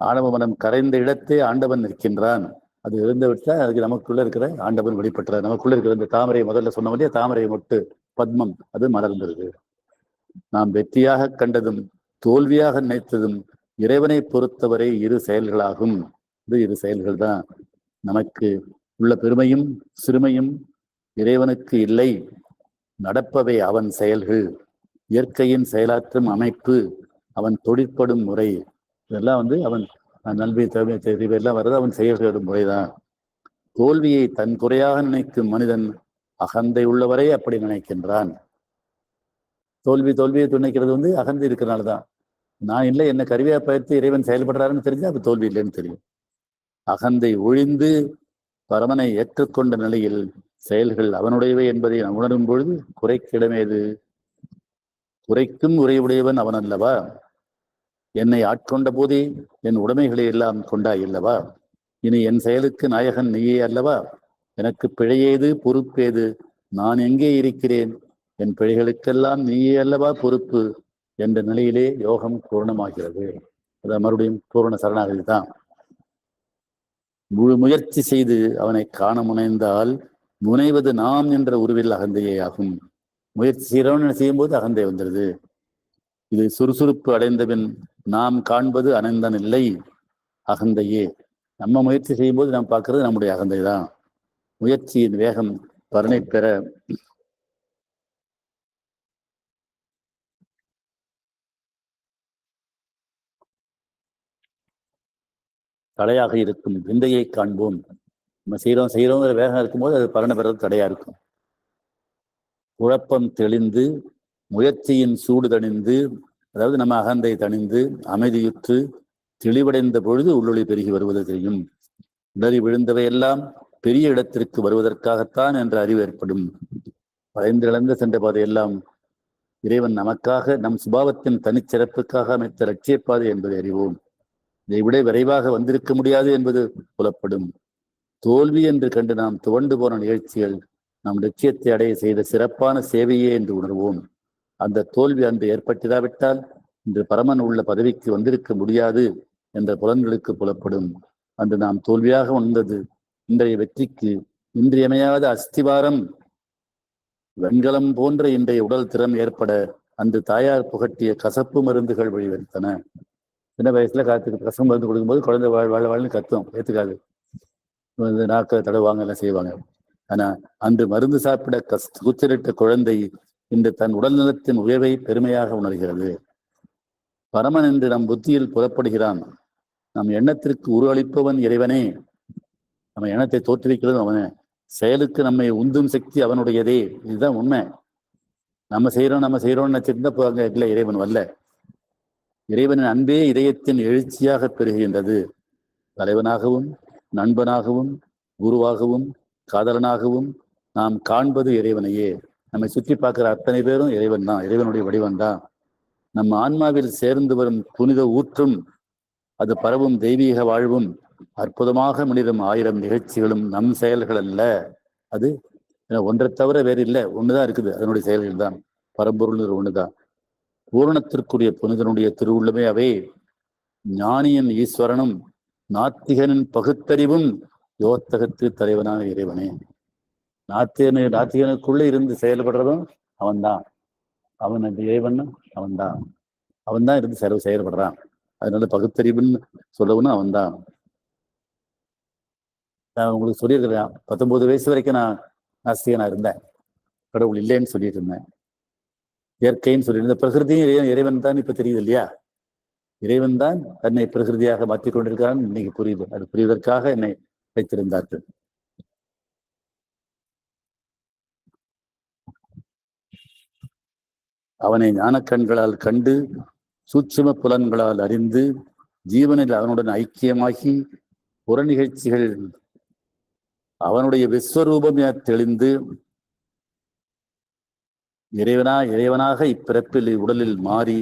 ஆணவ மனம் கரைந்த இடத்தே ஆண்டவன் நிற்கின்றான். அது இருந்து விட்டா அதுக்கு நமக்குள்ள இருக்கிற ஆண்டவன் வெளிப்பட்டுறார். நமக்குள்ள இருக்கிற இந்த தாமரை, முதல்ல சொன்ன மாதிரியே தாமரை மொட்டு பத்மம் அது மலர்ந்திருக்கு. நாம் வெற்றியாக கண்டதும் தோல்வியாக நினைத்ததும் இறைவனை பொறுத்தவரை இரு செயல்களாகும். இது இரு செயல்கள் தான். நமக்கு உள்ள பெருமையும் சிறுமையும் இறைவனுக்கு இல்லை. நடப்பவை அவன் செயல்கள், இயற்கையின் செயலாற்றும் அமைப்பு, அவன் தொழிற்படும் முறை, இதெல்லாம் அவன் நல்வி தேவை எல்லாம் வர்றது அவன் செயல்களும் முறைதான். தோல்வியை தன் குறையாக நினைக்கும் மனிதன் அகந்தை உள்ளவரை அப்படி நினைக்கின்றான். தோல்வியை துணைக்கிறது அகந்தை இருக்கிறனாலதான். நான் இல்லை, என்ன கருவியா பயிர்த்து இறைவன் செயல்படுறாருன்னு தெரிஞ்சா அது தோல்வி இல்லைன்னு தெரியும். அகந்தை ஒழிந்து பரமனை ஏற்றுக்கொண்ட நிலையில் செயல்கள் அவனுடையவை என்பதை நான் உணரும் பொழுது குறைக்கிடமேது. குறைக்கும் உரையுடையவன் அவன் அல்லவா? என்னை ஆட்கொண்ட போதே என் உடைமைகளை எல்லாம் கொண்டாய் அல்லவா? இனி என் செயலுக்கு நாயகன் நீயே அல்லவா? எனக்கு பிழையேது பொறுப்பேது? நான் எங்கே இருக்கிறேன்? என் பிழைகளுக்கெல்லாம் நீயே அல்லவா பொறுப்பு என்ற நிலையிலே யோகம் பூர்ணமாகிறது. அத மறுபடியும் பூரண சரணாகதி தான். முழு முயற்சி செய்து அவனை காண முனைந்தால் முனைவது நாம் என்ற உருவில் அகந்தையே ஆகும். முயற்சி செய்யறவன் செய்யும் போது அகந்தை வந்துடுது. இது சுறுசுறுப்பு அடைந்தபின் நாம் காண்பது அனந்தன் இல்லை, அகந்தையே. நம்ம முயற்சி செய்யும் போது நாம் பார்க்கறது நம்முடைய அகந்தை தான். முயற்சியின் வேகம் பலனை பெற தடையாக இருக்கும் விந்தையை காண்போம். நம்ம செய்யறோங்கிற வேகம் இருக்கும்போது அது பலனை பெறது தடையா இருக்கும். குழப்பம் தெளிந்து முயற்சியின் சூடு தணிந்து, அதாவது நம்ம அகந்தை தணிந்து அமைதியுற்று தெளிவடைந்த பொழுது உள்ளொளி பெருகி வருவது தெரியும். இடறி விழுந்தவை எல்லாம் பெரிய இடத்திற்கு வருவதற்காகத்தான் என்ற அறிவு ஏற்படும். வளைந்திழந்து சென்ற பாதையெல்லாம் இறைவன் நமக்காக நம் சுபாவத்தின் தனிச்சிறப்புக்காக அமைத்த லட்சிய பாதை என்பதை அறிவோம். இதை விட விரைவாக வந்திருக்க முடியாது என்பது புலப்படும். தோல்வி என்று கண்டு நாம் துவண்டு போன நிகழ்ச்சிகள் நம் லட்சியத்தை அடைய செய்த சிறப்பான சேவையே என்று உணர்வோம். அந்த தோல்வி அன்று ஏற்பட்டிராவிட்டால் இன்று பரமன் உள்ள பதவிக்கு வந்திருக்க முடியாது என்ற புலன்களுக்கு புலப்படும். அன்று நாம் தோல்வியாக உணர்ந்தது இன்றைய வெற்றிக்கு இன்றியமையாத அஸ்திவாரம். வெண்கலம் போன்ற இன்றைய உடல் திறம் ஏற்பட அன்று தாயார் புகட்டிய கசப்பு மருந்துகள் வழிவகுத்தன. சின்ன வயசுல கசப்பு மருந்து கொடுக்கும்போது குழந்தை வாழ்னு கத்தும், ஏத்துக்காது, நாக்க தடவாங்க எல்லாம் செய்வாங்க. ஆனா அன்று மருந்து சாப்பிட கூச்சலிட்ட குழந்தை இன்று தன் உடல் நலத்தின் உயர்வை பெருமையாக உணர்கிறது. பரமன் என்று நம் புத்தியில் புலப்படுகிறான். நம் எண்ணத்திற்கு உருவளிப்பவன் இறைவனே. நம்ம எண்ணத்தை தோற்றுவிக்கிறது அவனே. செயலுக்கு நம்மை உந்தும் சக்தி அவனுடையதே. இதுதான் உண்மை. நம்ம செய்யறோம்னு நினைச்சிருந்தா போங்க, இல்லை, இறைவன் வரல. இறைவனின் அன்பே இதயத்தின் எழுச்சியாக பெறுகின்றது. தலைவனாகவும் நண்பனாகவும் குருவாகவும் காதலனாகவும் நாம் காண்பது இறைவனையே. நம்மை சுற்றி பார்க்கிற அத்தனை பேரும் இறைவன் தான், இறைவனுடைய வடிவம் தான். நம் ஆன்மாவில் சேர்ந்து வரும் புனித ஊற்றும் அது பரவும் தெய்வீக வாழ்வும் அற்புதமாக மனிதம் 1000 நிகழ்ச்சிகளும் நம் செயல்கள் அல்ல. அது ஒன்றை தவிர வேறு இல்லை, ஒண்ணுதான் இருக்குது. அதனுடைய செயல்கள் தான் பரம்பொருள் ஒண்ணுதான். பூரணத்திற்குரிய புனிதனுடைய திருவுள்ளமே அவை. ஞானியின் ஈஸ்வரனும் நாத்திகனின் பகுத்தறிவும் யோத்தகத்து தலைவனான இறைவனே. நாத்திகனுக்குள்ள இருந்து செயல்படுறதும் அவன்தான். அவன் அந்த இறைவன் அவன்தான் இருந்து செயல்படுறான். அதனால பகுத்தறிவுன்னு சொல்லவுன்னு அவன்தான். நான் உங்களுக்கு சொல்லியிருக்கிறேன், 19 வயசு வரைக்கும் நான் நாஸ்திகனா இருந்தேன். கடவுள் இல்லைன்னு சொல்லிட்டு இருந்தேன், இயற்கைன்னு சொல்லியிருந்தேன். பிரகிருதியும் இறைவன் தான் இப்ப தெரியுது இல்லையா? இறைவன் தான் தன்னை பிரகிருதியாக மாற்றிக் கொண்டிருக்கிறான். இன்னைக்கு புரியுது. அது புரிவதற்காக என்னை வைத்திருந்தார்கள். அவனை ஞானக்கண்களால் கண்டு சூட்சும புலன்களால் அறிந்து ஜீவனில் அவனுடன் ஐக்கியமாகி புற நிகழ்ச்சிகள் அவனுடைய விஸ்வரூபம் என தெளிந்து இறைவனாக இப்பிறப்பில் உடலில் மாறி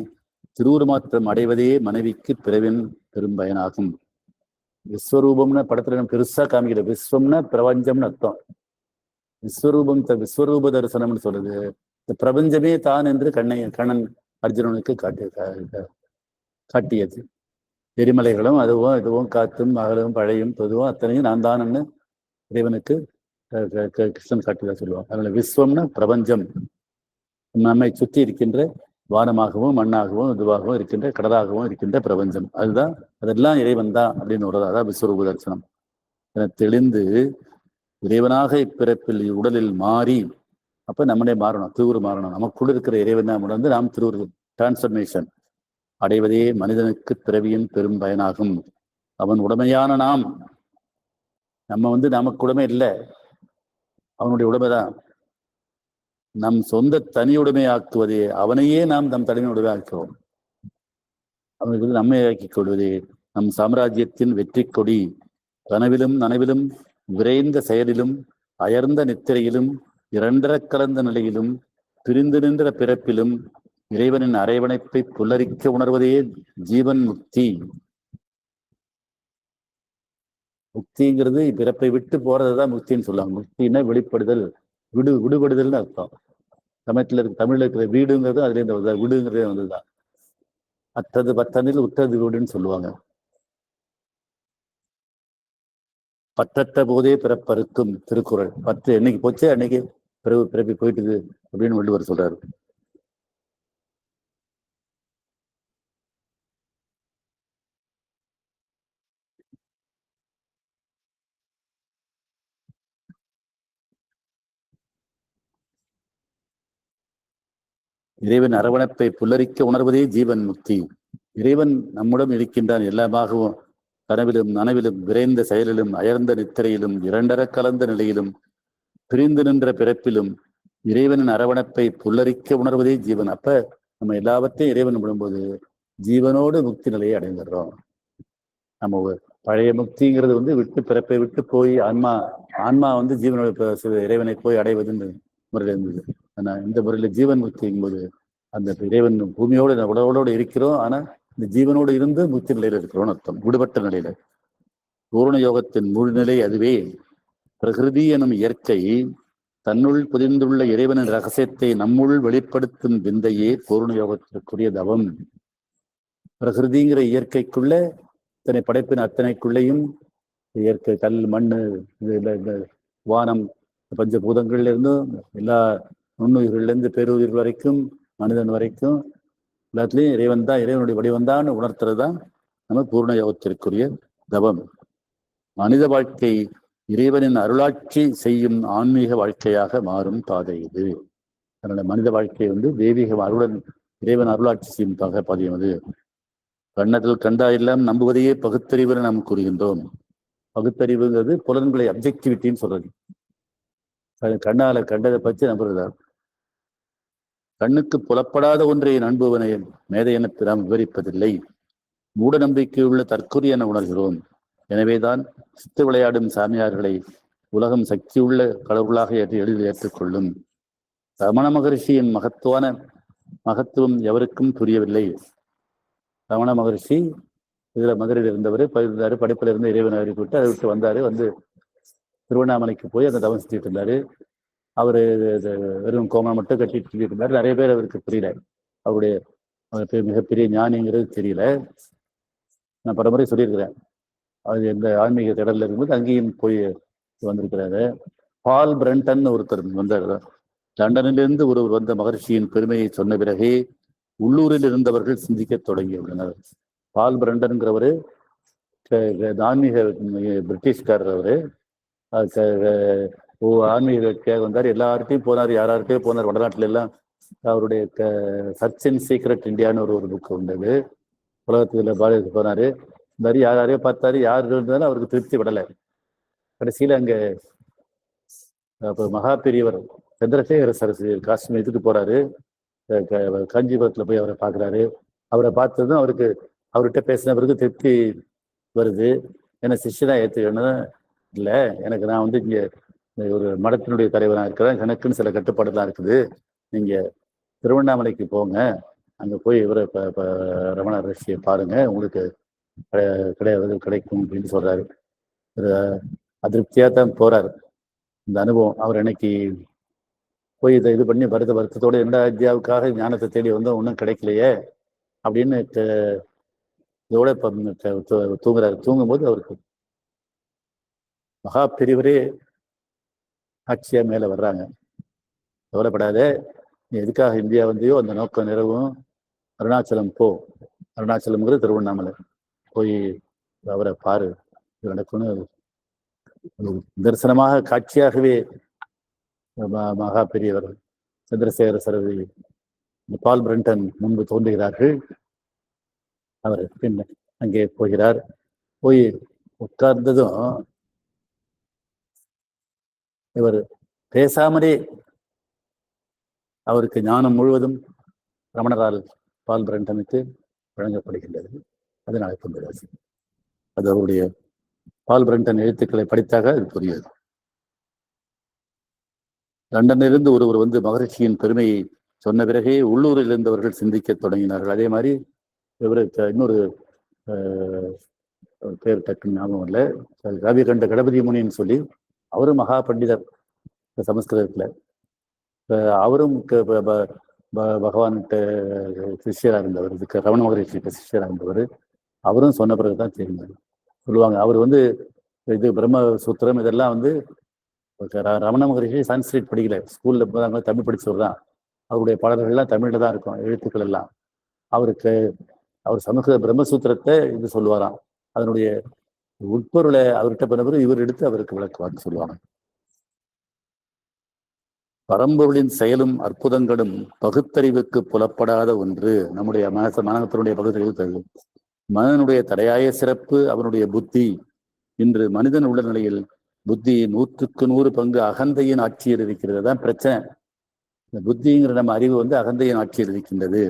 திருவுருமாற்றம் அடைவதே மனைவிக்கு பிறவின் பெரும் பயனாகும். விஸ்வரூபம்னு படத்துல பெருசா காமிக்கிற, விஸ்வம்னா பிரபஞ்சம்னு அர்த்தம். விஸ்வரூபம் விஸ்வரூப தரிசனம்னு சொல்றது இந்த பிரபஞ்சமே தான் என்று கண்ணன் அர்ஜுனனுக்கு காட்டியது. எரிமலைகளும் அதுவும் இதுவும் காத்தும் அகலும் பழையும் பொதுவும் அத்தனையும் நான் தான்னு இறைவனுக்கு கிருஷ்ணன் காட்டியதா சொல்லுவான். அதனால விஸ்வம்னா பிரபஞ்சம், நம்மை சுற்றி இருக்கின்ற வானமாகவும் மண்ணாகவும் இதுவாகவும் இருக்கின்ற கடலாகவும் இருக்கின்ற பிரபஞ்சம். அதெல்லாம் இறைவன் தான் அப்படின்னு ஒரு அதான் விஸ்வரூப தரிசனம் என தெளிந்து இறைவனாக இப்பிறப்பில் உடலில் மாறி, அப்ப நம்மளே மாறணும், திருவுரு மாறணும். நமக்குள்ள இருக்கிற இறைவன் தான் உணர்ந்து நாம் திருவுரு டிரான்ஸ்பர்மேஷன் அடைவதே மனிதனுக்கு பிறவியின் பெரும் பயனாகும். அவன் உடமையான நம்ம நமக்கு உடைமை இல்லை, அவனுடைய உடைமைதான். நம் சொந்த தனி உடைமையாக்குவதே அவனையே நாம் நம் தனிமை உடைமையாக்குவோம். அவனுக்கு நம்மை ஆக்கிக் கொள்வதே நம் சாம்ராஜ்யத்தின் வெற்றி கொடி. கனவிலும் நனவிலும் விரைந்த செயலிலும் அயர்ந்த நித்திரையிலும் இரண்டர கலந்த நிலையிலும் பிரிந்து நின்ற பிறப்பிலும் இறைவனின் அரைவணைப்பை புல்லரிக்க உணர்வதே ஜீவன் முக்தி. முக்திங்கிறது பிறப்பை விட்டு போறதுதான் முக்தின்னு சொல்லுவாங்க. முக்தின்னா வெளிப்படுதல், விடுபடுதல்னு அர்த்தம். தமிழ்ல இருக்கிற வீடுங்கிறது அதுல இருந்து விடுங்கிறதே வந்துதான். அற்றது பத்தனில் உற்றது வீடுன்னு சொல்லுவாங்க. பற்றற்ற போதே பிறப்பறுக்கும் திருக்குறள். பற்று என்னைக்கு போச்சே அன்னைக்கு பிறப்பி போயிட்டுது அப்படின்னு வள்ளுவர் சொல்றாரு. இறைவன் அரவணைப்பை புல்லரிக்க உணர்வதே ஜீவன் முக்தி. இறைவன் நம்முடன் இருக்கின்றான். எல்லாமாகவும் கனவிலும் நனவிலும் விரைந்த செயலிலும் அயர்ந்த நித்திரையிலும் இரண்டர கலந்த நிலையிலும் பிரிந்து நின்ற பிறப்பிலும் இறைவனின் அரவணைப்பை புல்லரிக்க உணர்வதே ஜீவன். அப்ப நம்ம எல்லாவற்றையும் இறைவன் விடும்போது ஜீவனோடு முக்தி நிலையை அடைந்துடுறோம். நம்ம பழைய முக்திங்கிறது விட்டு பிறப்பை விட்டு போய் ஆன்மா ஜீவனோட இறைவனை போய் அடைவதுன்னு முறையில் இருந்தது. ஆனா இந்த முறையில ஜீவன் முக்திங்கும் போது அந்த இறைவன் பூமியோடு உடலோடு இருக்கிறோம், ஆனா இந்த ஜீவனோடு இருந்து முக்தி நிலையில இருக்கிறோம்னு அர்த்தம். விடுபட்ட நிலையில. பூரண யோகத்தின் முழுநிலை அதுவே. பிரகிருதி எனும் இயற்கை தன்னுள் புதிந்துள்ள இறைவனின் ரகசியத்தை நம்முள் வெளிப்படுத்தும் விந்தையே பூரண யோகத்திற்குரிய தவம். பிரகிருதிங்கிற இயற்கைக்குள்ள இத்தனை படைப்பின் அத்தனைக்குள்ளேயும் இயற்கை கல், மண், இந்த வானம், பஞ்சபூதங்கள்ல இருந்தும் எல்லா நுண்ணுயிர்கள்ல இருந்து பேருயிர் வரைக்கும் மனிதன் வரைக்கும் எல்லாத்துலேயும் இறைவன் தான், இறைவனுடைய வடிவம் தான் உணர்த்துறது தான் நம்ம பூர்ண யோகத்திற்குரிய தவம். மனித வாழ்க்கை இறைவனின் அருளாட்சி செய்யும் ஆன்மீக வாழ்க்கையாக மாறும் பாதை இது. அதனால மனித வாழ்க்கை தெய்வீக அருளன் இறைவன் அருளாட்சி செய்யும் பாதையும் அது. கண்ணதில் கண்டா எல்லாம் நம்புவதையே பகுத்தறிவுன்னு நாம் கூறுகின்றோம். பகுத்தறிவுங்கிறது புலன்களை அப்ஜெக்டிவிட்டின்னு சொல்றது. கண்ணால கண்டதை பற்றி நம்புறதா. கண்ணுக்கு புலப்படாத ஒன்றை நண்புவனை மேதை என நாம் விவரிப்பதில்லை. மூட நம்பிக்கையுள்ள தற்கொலை என உணர்கிறோம். எனவேதான் சித்து விளையாடும் சாமியார்களை உலகம் சக்தியுள்ள கடவுளாக எளிதில் ஏற்றுக்கொள்ளும். ரமண மகரிஷியின் மகத்துவம் எவருக்கும் புரியவில்லை. ரமண மகரிஷி இதுல மதுரையில் இருந்தவர் இருந்தாரு, படிப்பில் இருந்து இறைவனை அறிவிட்டு அதை விட்டு வந்தாரு. திருவண்ணாமலைக்கு போய் அந்த தவம் செஞ்சுட்டு இருந்தாரு. அவரு வெறும் கோமம் மட்டும் கட்டிட்டு இருந்தாரு. நிறைய பேர் அவருக்கு புரியல. அவருடைய மிகப்பெரிய ஞானிங்கிறது தெரியல. நான் பலமுறை சொல்லியிருக்கிறேன். அது எந்த ஆன்மீக திடல்ல இருக்கும்போது அங்கேயும் போய் வந்திருக்கிறாரு. பால் பிரண்டன் ஒருத்தர் வந்தார். லண்டனிலிருந்து ஒருவர் வந்த மகர்ஷியின் பெருமையை சொன்ன பிறகே உள்ளூரில் இருந்தவர்கள் சிந்திக்க தொடங்கியுள்ளனர். பால் பிரண்டன்கிறவரு ஆன்மீக பிரிட்டிஷ்காரர். அவரு ஆன்மீக வந்தார். எல்லார்ட்டையும் போனார், யார்கிட்டையும் போனார். வடநாட்டுல எல்லாம் அவருடைய சர்ச் அண்ட் சீக்ரெட் இந்தியான்னு ஒரு புக் உண்டது. உலகத்துல பாரதிக்கு போனாரு. இந்த மாதிரி யாரையோ பார்த்தாரு, யார் இருந்தாலும் அவருக்கு திருப்தி விடலை. கடைசியில அங்க மகா பெரியவர் சந்திரசேகர சரஸ்வதி காஷ்மீர் இதுக்கு போறாரு. காஞ்சிபுரத்துல போய் அவரை பார்க்குறாரு. அவரை பார்த்ததும் அவர்கிட்ட பேசின பிறகு திருப்தி வருது. ஏன்னா சிஷ்யனா ஏற்றுக்கணும் இல்லை, எனக்கு நான் இங்கே ஒரு மடத்தினுடைய தலைவராக இருக்கிறேன், எனக்குன்னு சில கட்டுப்பாடுலாம் இருக்குது. நீங்க திருவண்ணாமலைக்கு போங்க, அங்கே போய் இவரை ரமண ரிஷியை பாருங்க, உங்களுக்கு கிடைக்கும் அப்படின்னு சொல்றாரு. அதிருப்தியா தான் போறாரு. இந்த அனுபவம் அவர் இன்னைக்கு போய் இதை இது பண்ணி வருத்தத்தோட எந்த அத்தியாவுக்காக ஞானத்தை தேடி வந்தோம், ஒன்றும் கிடைக்கலையே அப்படின்னு இதோட தூங்குறாரு. தூங்கும்போது அவருக்கு மகா பெரியவரே ஆட்சியா மேல வர்றாங்க. கவலைப்படாத, நீ எதுக்காக இந்தியா வந்தியோ அந்த நோக்கம் நிறைவும். அருணாச்சலம் போ. அருணாச்சலம்ங்கிறது திருவண்ணாமலை. போய் அவரை பாரு, நடக்கும்னு தரிசனமாக காட்சியாகவே மகா பெரியவர் சந்திரசேகர சரஸ்வதி பால் பிரண்டன் முன்பு தோன்றுகிறார்கள். அவர் பின் அங்கே போகிறார். போய் உட்கார்ந்ததும் இவர் பேசாமலே அவருக்கு ஞானம் முழுவதும் ரமணரால் பால் பிரண்டனுக்கு வழங்கப்படுகின்றது. அதனால கொண்டது அது அவருடைய பால் பிரண்டன் எழுத்துக்களை படித்தாக அது புரியாது. லண்டனிலிருந்து ஒருவர் மகரிஷியின் பெருமையை சொன்ன பிறகே உள்ளூரில் இருந்தவர்கள் சிந்திக்க தொடங்கினார்கள். அதே மாதிரி இவருக்கு இன்னொரு பேர் டக்குன்னு ஞாபகம் இல்லை, ரவி கண்ட கணபதி முனின்னு சொல்லி, அவரும் மகா பண்டிதர் சமஸ்கிருதத்துல. அவரும் பகவான்கிட்ட சிஷ்யராக இருந்தவர், இதுக்கு ரமண மகரிஷிக்கு சிஷ்யராக இருந்தவர். அவரும் சொன்ன பிறகுதான் தெரியும் சொல்லுவாங்க. அவர் இது பிரம்மசூத்திரம் இதெல்லாம் ரமண மகரிஷி சான்ஸ்கிரிட் படிக்கல, ஸ்கூல்ல போதாங்க தமிழ் படிச்சவர் தான். அவருடைய பாடல்கள்லாம் தமிழ்ல தான் இருக்கும், எழுத்துக்கள் எல்லாம். அவர் சமஸ்கிருத பிரம்மசூத்திரத்தை இது சொல்லுவாராம். அதனுடைய உட்பொருளை அவர்கிட்ட பண்ண பிறகு இவர் எடுத்து அவருக்கு விளக்குவார்னு சொல்லுவாங்க. பரம்பொருளின் செயலும் அற்புதங்களும் பகுத்தறிவுக்கு புலப்படாத ஒன்று. நம்முடைய மனத்தினுடைய பகுத்தறிவு மனிதனுடைய தலையாய சிறப்பு அவனுடைய புத்தி. இன்று மனிதன் உள்ள நிலையில் புத்தி 100க்கு 100 பங்கு அகந்தையின் ஆட்சியில் இருக்கிறது. தான் பிரச்சனை. இந்த புத்திங்கிற நம்ம அறிவு அகந்தையின் ஆட்சியில் இருக்கின்றது.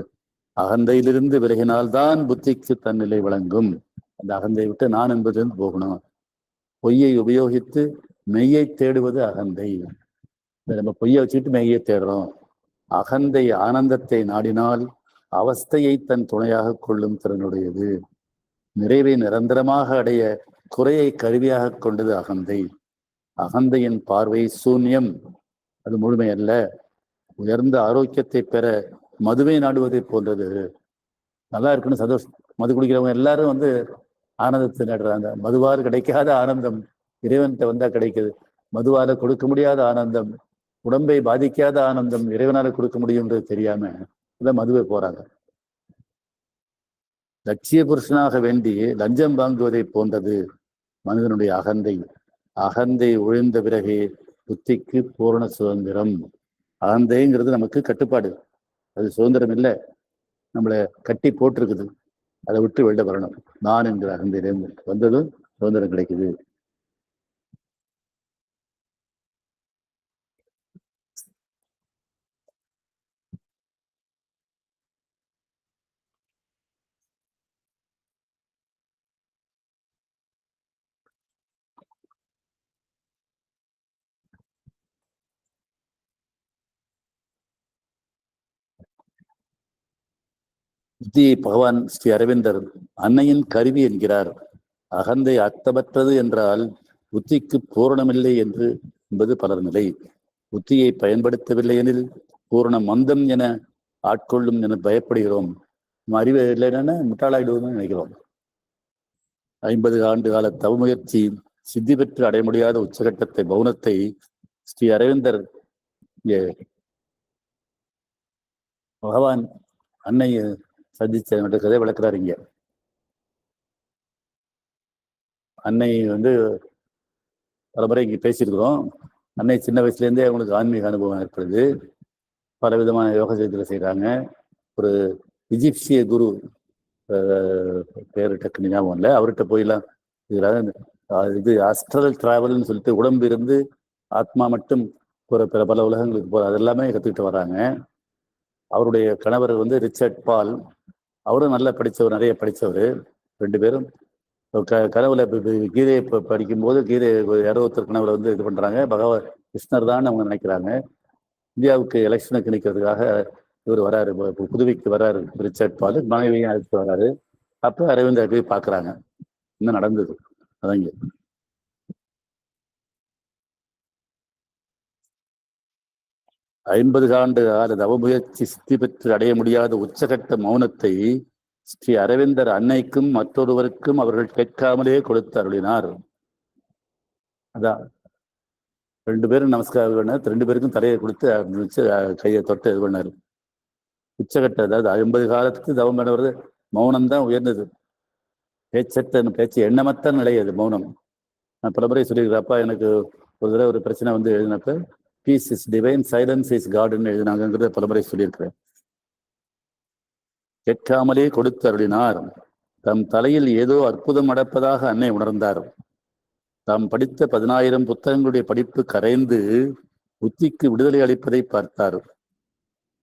அகந்தையிலிருந்து விலகினால்தான் புத்திக்கு தன்னிலை வழங்கும். அந்த அகந்தை விட்டு நான் என்பதிலிருந்து போகணும். பொய்யை உபயோகித்து மெய்யை தேடுவது அகந்தை. நம்ம பொய்யை வச்சுக்கிட்டு மெய்யை தேடுறோம். அகந்தை ஆனந்தத்தை நாடினால் அவஸ்தையை தன் துணையாக கொள்ளும் திறனுடையது. நிறைவை நிரந்தரமாக அடைய குறையை கருவியாக கொண்டது அகந்தை. அகந்தையின் பார்வை சூன்யம், அது முழுமை அல்ல. உயர்ந்த ஆரோக்கியத்தை பெற மதுவை நாடுவதை போன்றது. நல்லா இருக்குன்னு சந்தோஷம், மது குடிக்கிறவங்க எல்லாரும் ஆனந்தத்தை நாடுறாங்க. மதுவாறு கிடைக்காத ஆனந்தம் இறைவன்கிட்ட வந்தா கிடைக்குது. மதுவால கொடுக்க முடியாத ஆனந்தம், உடம்பை பாதிக்காத ஆனந்தம் இறைவனால கொடுக்க முடியும்ன்றது தெரியாம இல்ல மதுவை போறாங்க. லட்சிய புருஷனாக வேண்டி லஞ்சம் வாங்குவதை போன்றது மனிதனுடைய அகந்தை. அகந்தை ஒழிந்த பிறகு புத்திக்கு பூரண சுதந்திரம். அகந்தைங்கிறது நமக்கு கட்டுப்பாடு, அது சுதந்திரம் இல்லை, நம்மளை கட்டி போட்டிருக்குது. அதை விட்டு வெளில வரணும். நான் என்கிற அகந்தையிலேருந்து வந்ததும் சுதந்திரம் கிடைக்குது. புத்தியை பகவான் ஸ்ரீ அரவிந்தர் அன்னையின் கருவி என்கிறார். அகந்தை அர்த்தமற்றது என்றால் புத்திக்கு பூரணமில்லை என்று என்பது பலர் நிலை. புத்தியை பயன்படுத்தவில்லை எனில் பூரண மந்தம் என ஆட்கொள்ளும் என பயப்படுகிறோம். அறிவு இல்லைன்னா முட்டாளாயிடுவோம்னு நினைக்கிறோம். 50 ஆண்டு கால தவ முயற்சி சித்தி பெற்று அடைய முடியாத உச்சகட்டத்தை மௌனத்தை ஸ்ரீ அரவிந்தர் பகவான் அன்னை சந்திச்ச கதை விளக்குறாரு. இங்க அன்னை பலமுறை இங்கே பேசியிருக்கிறோம். அன்னை சின்ன வயசுலேருந்தே அவங்களுக்கு ஆன்மீக அனுபவம் ஏற்படுது. பல விதமான யோக செய்திகளை செய்கிறாங்க. ஒரு இஜிப்சிய குரு, பேரு டக்குன்னு ஞாபகம் இல்லை, அவர்கிட்ட போயெல்லாம் இது அஸ்ட்ரல் டிராவல்னு சொல்லிட்டு உடம்பு இருந்து ஆத்மா மட்டும் ஒரு பல உலகங்களுக்கு போகிற அதெல்லாமே கற்றுக்கிட்டு வராங்க. அவருடைய கணவர் ரிச்சர்ட் பால், அவரும் நல்லா படித்தவர், நிறைய படித்தவர். 2 பேரும் கனவுல கீதையை படிக்கும்போது கீதை யாரோ ஒருத்தர் கனவுல இது பண்றாங்க, பகவான் கிருஷ்ணர் தான் அவங்க நினைக்கிறாங்க. இந்தியாவுக்கு எலெக்ஷனுக்கு நிற்கிறதுக்காக இவர் வராரு, புதுவைக்கு வராரு ரிச்சர்ட் பால், மனைவியும் அழைச்சிட்டு வராரு. அப்போ அரவிந்தர் போய் பார்க்குறாங்க. இன்னும் நடந்தது அதங்க. ஐம்பது ஆண்டு கால தவமுயற்சி சித்தி பெற்று அடைய முடியாத உச்சகட்ட மௌனத்தை ஸ்ரீ அரவிந்தர் அன்னைக்கும் மற்றொருவருக்கும் அவர்கள் கேட்காமலே கொடுத்து அருளினார். அதான் 2 பேரும் நமஸ்காரம் பண்ணார், 2 பேருக்கும் தலையை கொடுத்து கையை தொட்டு இது பண்ணார். உச்சகட்ட, அதாவது 50 காலத்துக்கு தவம் பண்ணுறது மௌனம்தான் உயர்ந்தது. பேச்சு எண்ணமற்ற நிலை அது மௌனம். நான் பல முறை சொல்லியிருக்கிறப்பா, எனக்கு ஒரு தடவை ஒரு பிரச்சனை எழுதினப்ப peace is divine, silence is காட்னு எழுதினாங்கிறத பலமுறை சொல்லியிருக்கிறேன். கேட்காமலே கொடுத்து அருளினார். தம் தலையில் ஏதோ அற்புதம் நடப்பதாக அன்னை உணர்ந்தார். தாம் படித்த 10,000 புத்தகங்களுடைய படிப்பு கரைந்து புத்திக்கு விடுதலை அளிப்பதை பார்த்தார்.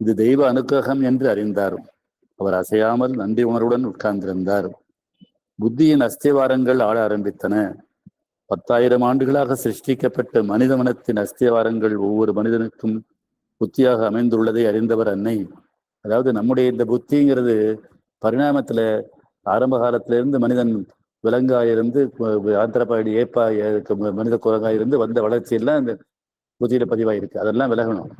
இது தெய்வ அனுக்கிரகம் என்று அறிந்தார். அவர் அசையாமல் நன்றி உணர்வுடன் உட்கார்ந்திருந்தார். புத்தியின் அஸ்திவாரங்கள் ஆட ஆரம்பித்தன. 10,000 ஆண்டுகளாக சிருஷ்டிக்கப்பட்ட மனித மனத்தின் அஸ்திவாரங்கள் ஒவ்வொரு மனிதனுக்கும் புத்தியாக அமைந்துள்ளதை அறிந்தவர் அன்னை. அதாவது நம்முடைய இந்த புத்திங்கிறது பரிணாமத்துல ஆரம்ப காலத்திலிருந்து மனிதன் விலங்காயிருந்து ஆந்திரபாடி ஏப்பா மனித குரங்காயிருந்து வந்த வளர்ச்சியெல்லாம் இந்த புத்தியில பதிவாயிருக்கு. அதெல்லாம் விலகணும்.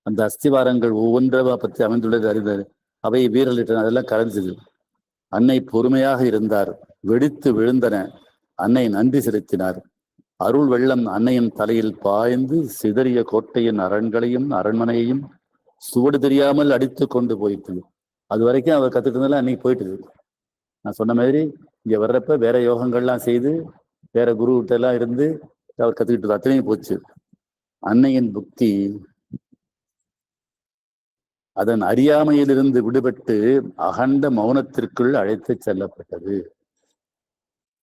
அந்த அஸ்திவாரங்கள் ஒவ்வொன்றவா பற்றி அமைந்துள்ளது அறிந்தார். அவை வீரலிட்டன, அதெல்லாம் கரைஞ்சது. அன்னை பொறுமையாக இருந்தார். வெடித்து விழுந்தன. அன்னை நன்றி செலுத்தினார். அருள் வெள்ளம் அன்னையின் தலையில் பாய்ந்து சிதறிய கோட்டையின் அரண்களையும் அரண்மனையையும் சுவடு தெரியாமல் அடித்து கொண்டு போயிட்டு, அது வரைக்கும் அவர் கத்துட்டு இருந்தாலும் அன்னைக்கு போயிட்டுது. நான் சொன்ன மாதிரி இங்க வர்றப்ப வேற யோகங்கள்லாம் செய்து வேற குருகிட்ட எல்லாம் இருந்து அவர் கத்துக்கிட்டு அத்தனையும் போச்சு. அன்னையின் புத்தி அதன் அறியாமையிலிருந்து விடுபட்டு அகண்ட மௌனத்திற்குள் அழைத்து செல்லப்பட்டது.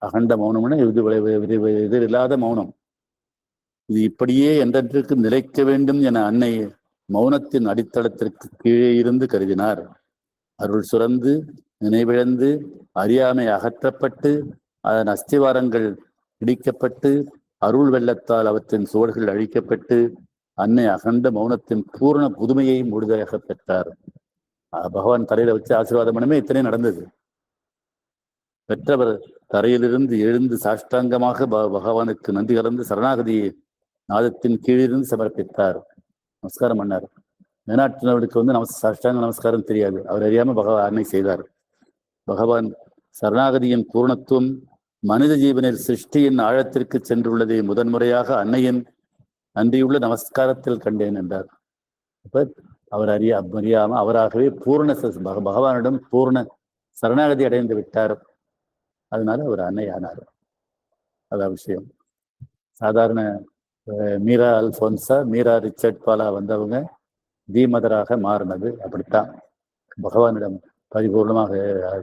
அகண்ட மௌனம்னா இது இல்லாத மௌனம். இது இப்படியே என்றென்றைக்கு நிலைக்க வேண்டும் என அன்னை மௌனத்தின் அடித்தளத்திற்கு கீழே இருந்து கருதினார். அருள் சுரந்து நினைவிழந்து அறியாமை அகற்றப்பட்டு அதன் அஸ்திவாரங்கள் இடிக்கப்பட்டு அருள் வெள்ளத்தால் அவற்றின் சுவடுகள் அழிக்கப்பட்டு அன்னை அகண்ட மௌனத்தின் பூர்ண புதுமையை முழுதாக பெற்றார். பகவான் தரையில வச்சு ஆசீர்வாதம் பண்ணமே இத்தனை நடந்தது. பெற்றவர் தரையிலிருந்து எழுந்து சாஷ்டாங்கமாக பகவானுக்கு நன்றி கலந்து சரணாகதியை நாதத்தின் கீழிருந்து சமர்ப்பித்தார். நமஸ்காரம் பண்ணார். மேனாட்டினவருக்கு சாஷ்டாங்க நமஸ்காரம் தெரியாது. அவர் அறியாம அன்னை செய்தார். பகவான் சரணாகதியின் பூர்ணத்துவம் மனித ஜீவனில் சிருஷ்டியின் ஆழத்திற்கு சென்றுள்ளதை முதன்முறையாக அன்னையின் நன்றியுள்ள நமஸ்காரத்தில் கண்டேன் என்றார். அப்ப அவர் அறியாம அவராகவே பூர்ண பகவானிடம் பூர்ண சரணாகதி அடைந்து விட்டார். அதனால அவர் அன்னை ஆனார். அதான் விஷயம். சாதாரண மீரா அல்போன்சா, மீரா ரிச்சர்ட் பாலா வந்தவங்க தீமதராக மாறினது அப்படித்தான். பகவானிடம் பரிபூர்ணமாக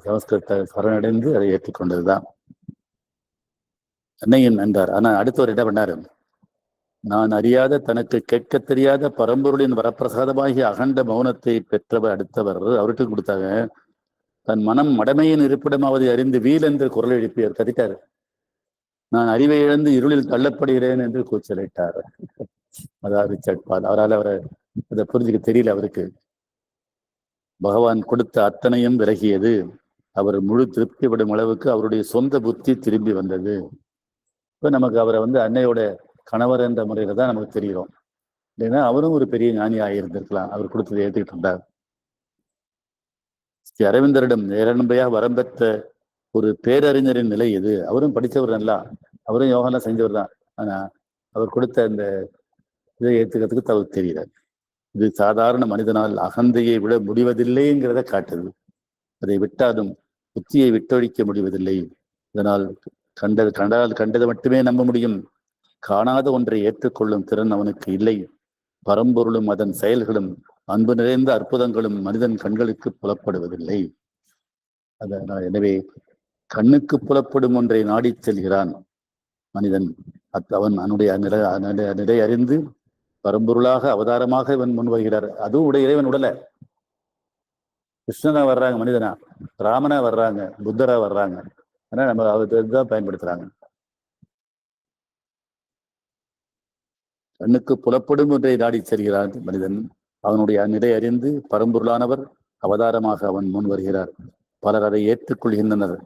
சமஸ்கிருத சரணடைந்து அதை ஏற்றுக்கொண்டதுதான் அன்னையின் என்றார். ஆனா அடுத்தவர் என்ன பண்ணாரு? நான் அறியாத தனக்கு கேட்க தெரியாத பரம்பொருளின் வரப்பிரசாதமாகிய அகண்ட மௌனத்தை பெற்றவர் அடுத்தவர் அவருக்கு கொடுத்தாங்க. தன் மனம் மடமையின் இருப்பிடமாவதை அறிந்து வீல் என்று குரல் எழுப்பியவர் கதிட்டாரு. நான் அறிவை இழந்து இருளில் தள்ளப்படுகிறேன் என்று கூச்சலிட்டார். அதாவது ரிச்சர்ட் பால். அவரால் அவரை அதை புரிஞ்சுக்க தெரியல அவருக்கு. பகவான் கொடுத்த அத்தனையும் விலகியது. அவர் முழு திருப்திப்படும் அளவுக்கு அவருடைய சொந்த புத்தி திரும்பி வந்தது. இப்ப நமக்கு அவரை அன்னையோட கணவர் என்ற முறையில தான் நமக்கு தெரிகிறோம். இல்லைன்னா அவரும் ஒரு பெரிய ஞானியாக இருந்திருக்கலாம். அவர் கொடுத்ததை ஏற்றுக்கிட்டு இருந்தார். ஸ்ரீ அரவிந்தரிடம் நேரன்பையாக வரம்பெற்ற ஒரு பேரறிஞரின் நிலை எது? அவரும் படித்தவர் நல்லா, அவரும் யோகாலாம் செஞ்சவர் தான். ஆனா அவர் கொடுத்த அந்த இதை ஏற்றுக்கிறதுக்கு தவறு தெரியல. இது சாதாரண மனிதனால் அகந்தையை விட முடிவதில்லைங்கிறத காட்டுது. அதை விட்டாலும் புத்தியை விட்டொழிக்க முடிவதில்லை. இதனால் கண்டதை மட்டுமே நம்ப முடியும். காணாத ஒன்றை ஏற்றுக்கொள்ளும் திறன் அவனுக்கு இல்லை. பரம்பொருளும் அதன் செயல்களும் அன்பு நிறைந்த அற்புதங்களும் மனிதன் கண்களுக்கு புலப்படுவதில்லை. அதனால் எனவே கண்ணுக்கு புலப்படும் ஒன்றை நாடிச் செல்கிறான் மனிதன். அவன் அவனுடைய நிலை அறிந்து பரம்பொருளாக அவதாரமாக இவன் முன் வருகிறார். அதுவும் உடைய இறைவன் உடல. கிருஷ்ணனா வர்றாங்க, மனிதனா, ராமனா வர்றாங்க, புத்தரா வர்றாங்க. ஆனா நம்ம தான் பயன்படுத்துறாங்க. கண்ணுக்கு புலப்படும் ஒன்றை நாடி செல்கிறான் மனிதன். அவனுடைய நிலை அறிந்து பரம்பொருளானவர் அவதாரமாக அவன் முன் வருகிறார். பலர் அதை ஏற்றுக்கொள்கின்றனர்.